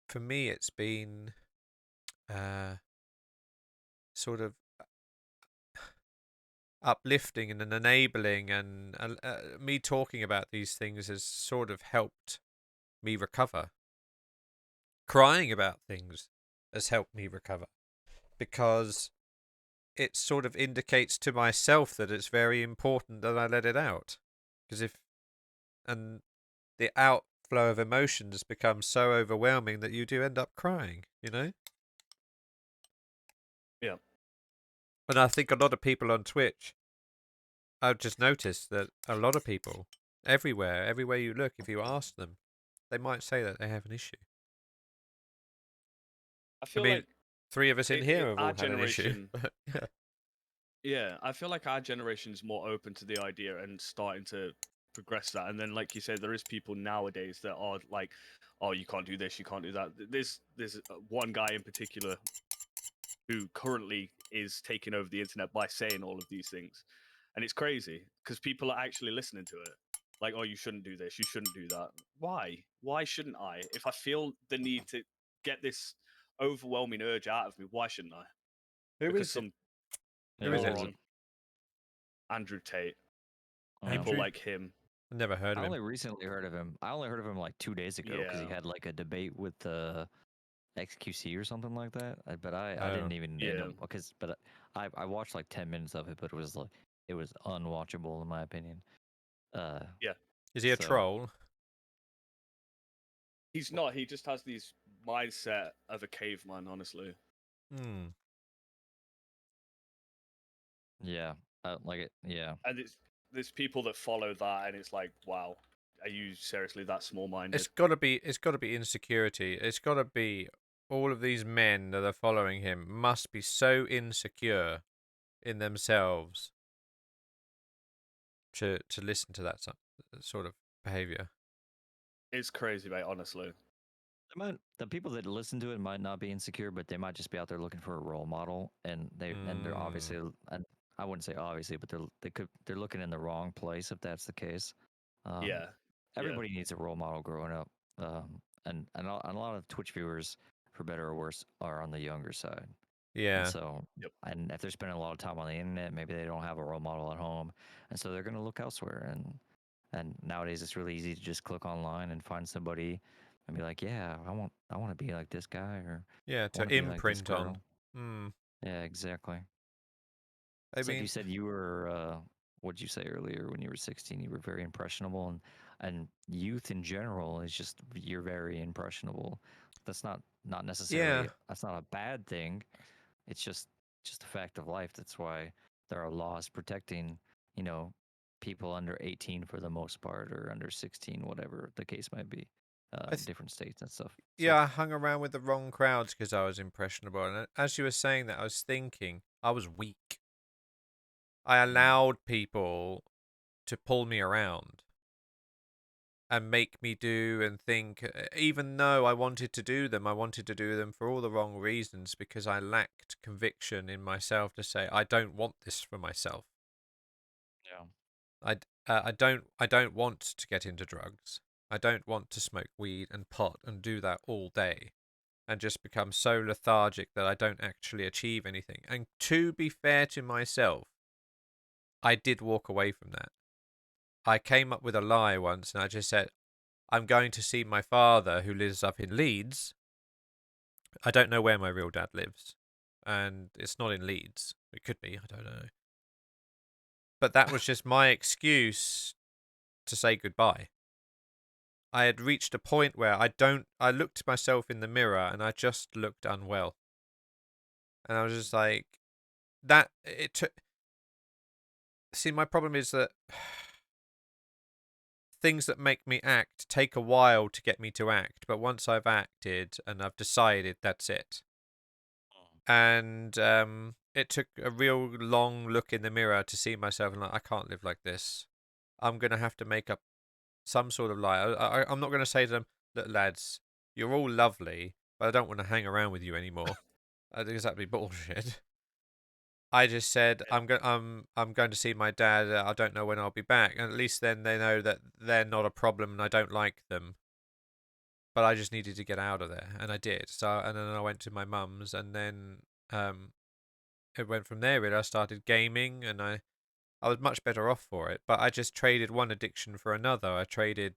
for me, it's been sort of uplifting and enabling, and me talking about these things has sort of helped me recover. Crying about things has helped me recover, because it sort of indicates to myself that it's very important that I let it out. Because and the outflow of emotions becomes so overwhelming that you do end up crying, Yeah. And I think a lot of people on Twitch, I've just noticed that a lot of people, everywhere you look, if you ask them, they might say that they have an issue. I I feel mean, like three of us in here have our all had an issue. generation, Yeah. yeah, I feel like our generation's more open to the idea and starting to progress that. And then, like you said, there is people nowadays that are like, "Oh, you can't do this, you can't do that." There's one guy in particular who currently is taking over the internet by saying all of these things, and it's crazy because people are actually listening to it. Like, "Oh, you shouldn't do this, you shouldn't do that." Why? Why shouldn't I? If I feel the need to get this overwhelming urge out of me, why shouldn't I? Who Because is it? some Yeah, Who what is was it? it? moron, Andrew Tate, people Um, Andrew? like him. I've never heard I of him. only recently heard of him. I only heard of him like 2 days ago because he Yeah, had like a debate with XQC or something like that. But I Oh. didn't even end yeah. up but I watched like 10 minutes of it, but it was unwatchable in my opinion. Uh, Yeah. Is he a so troll? He's not. He just has these mindset of a caveman, honestly. Hmm. yeah, I don't like it. Yeah, And there's people that follow that, and it's like, wow, are you seriously that small-minded? It's got to be insecurity. It's got to be all of these men that are following him must be so insecure in themselves to listen to that sort of behavior. It's crazy, mate. Honestly. the people that listen to it might not be insecure, but they might just be out there looking for a role model, and they're obviously, and I wouldn't say obviously, but they're looking in the wrong place if that's the case. Um, Yeah. Yeah. everybody needs a role model growing up, and a lot of Twitch viewers, for better or worse, are on the younger side. And Yeah. so, Yep. and if they're spending a lot of time on the internet, maybe they don't have a role model at home, and so they're going to look elsewhere. And nowadays, it's really easy to just click online and find somebody and be like, "Yeah, I want to be like this guy, or Yeah, I want to to be like this imprint on. girl." Hmm. Yeah, exactly. I It's like you mean, said you were. What did you say earlier? When you were 16, you were very impressionable, and youth in general is just you're very impressionable. That's not yeah. necessarily that's not a bad thing. It's just a fact of life. That's why there are laws protecting, you know, people under 18 for the most part, or under 16, whatever the case might be, I th- different states and stuff. yeah, So I hung around with the wrong crowds because I was impressionable. And as you were saying that, I was thinking I was weak. I allowed people to pull me around and make me do and think, even though I wanted to do them, I wanted to do them for all the wrong reasons, because I lacked conviction in myself to say, I don't want this for myself. yeah, I don't want to get into drugs. I don't want to smoke weed and pot and do that all day and just become so lethargic that I don't actually achieve anything. And to be fair to myself, I did walk away from that. I came up with a lie once and I just said, I'm going to see my father who lives up in Leeds. I don't know where my real dad lives. And it's not in Leeds. It could be, I don't know. But that was just my excuse to say goodbye. I had reached a point where I looked at myself in the mirror and I just looked unwell. And I was just like, that, it took, see, my problem is that things that make me act take a while to get me to act, but once I've acted and I've decided, that's it. And it took a real long look in the mirror to see myself and like, I can't live like this. I'm gonna have to make up some sort of lie. I'm not gonna say to them, look, lads, you're all lovely, but I don't want to hang around with you anymore. I think that'd be bullshit. I just said I'm going to see my dad. I don't know when I'll be back, and at least then they know that they're not a problem and I don't like them. But I just needed to get out of there, and I did. So, and then I went to my mum's, and then it went from there. Really, I started gaming, and I was much better off for it. But I just traded one addiction for another. I traded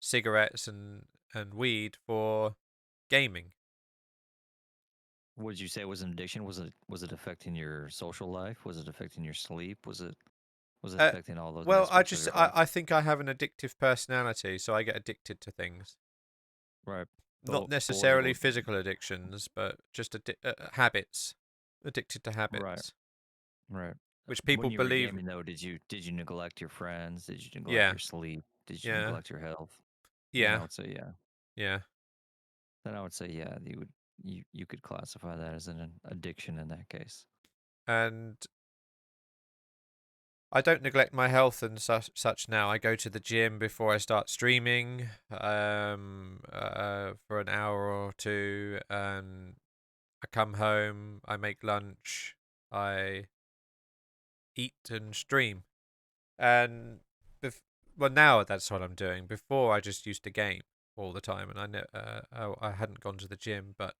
cigarettes and weed for gaming. What did you say was an addiction? Was it affecting your social life? Was it affecting your sleep? Was it affecting all those Well, aspects of your life? I think I have an addictive personality, so I get addicted to things. Right. Not But necessarily physical addictions, but just habits. Addicted to right, habits, right. which people When you were believe. gaming though, did you neglect your friends? Did you neglect Yeah, your sleep? Did you yeah, neglect your health? Then I yeah, would say yeah. yeah. Then I would say yeah. You could classify that as an addiction in that case. And I don't neglect my health and such now. I go to the gym before I start streaming, for an hour or two, and I come home. I make lunch. I eat and stream. And well, now that's what I'm doing. Before I just used to game all the time, and I hadn't gone to the gym. But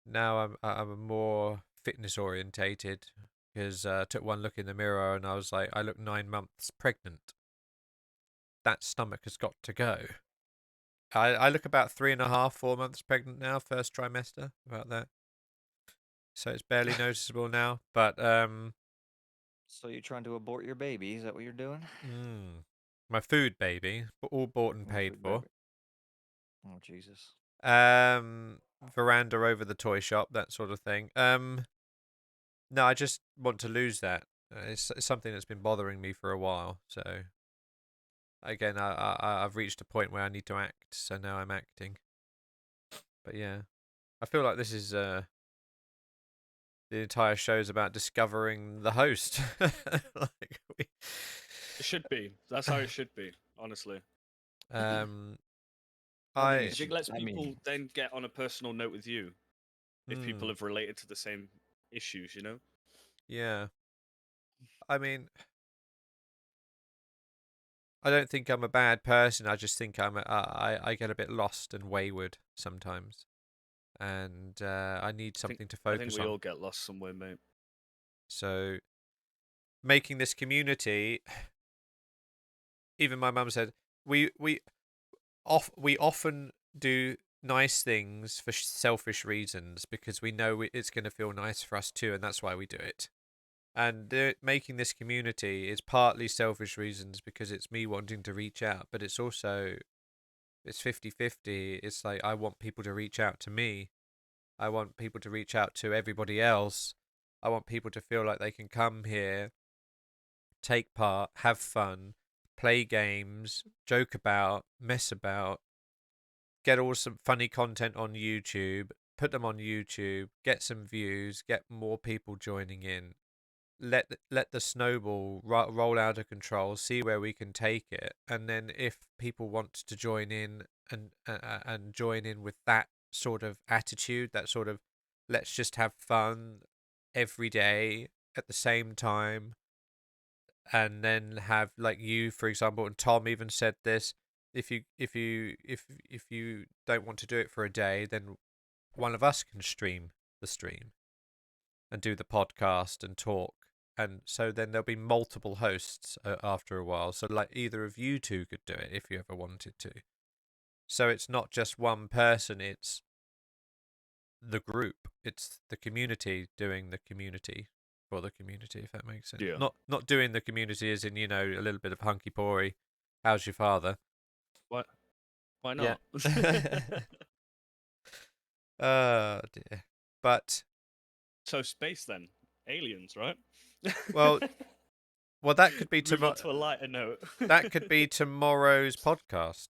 now I'm more fitness orientated because I took one look in the mirror and I was like, I look 9 months pregnant. That stomach has got to go. I look about 3.5, 4 months pregnant now, first trimester, about that. So it's barely noticeable now, but So you're trying to abort your baby? Is that what you're doing? my food baby, all bought and Your paid food for. baby. Oh Jesus. Veranda over the toy shop, that sort of thing. No, I just want to lose that. It's something that's been bothering me for a while. So again, I've reached a point where I need to act. So now I'm acting. But yeah, I feel like this is the entire show's about discovering the host. Like It should be. That's how it should be, honestly. um, I think I it Because it should. lets I people mean, then get on a personal note with you if people mm, have related to the same issues, you know? yeah. I mean, I don't think I'm a bad person. I just think I get a bit lost and wayward sometimes, and I need something to I think focus we on. all get lost somewhere, mate. So making this community, even my mum said we often do nice things for selfish reasons because we know it's going to feel nice for us too, and that's why we do it. And making this community is partly selfish reasons because it's me wanting to reach out, but it's also it's 50-50. It's like I want people to reach out to me. I want people to reach out to everybody else. I want people to feel like they can come here, take part, have fun, play games, joke about, mess about, get all some funny content on YouTube, put them on YouTube, get some views, get more people joining in. Let the snowball roll out of control, see where we can take it, and then if people want to join in and join in with that sort of attitude, that sort of let's just have fun every day at the same time, and then have like you, for example, and Tom even said this. If you don't want to do it for a day, then one of us can stream the stream and do the podcast and talk. And so then there'll be multiple hosts after a while. So like either of you two could do it if you ever wanted to. So it's not just one person, it's the group. It's the community doing the community for the community, if that makes sense. Yeah. Not doing the community as in, a little bit of hunky dory. How's your father? What? Why Yeah. not? Oh dear. But So space then, aliens, right? well, that could be Move on tomorrow. to a lighter note. That could be tomorrow's podcast.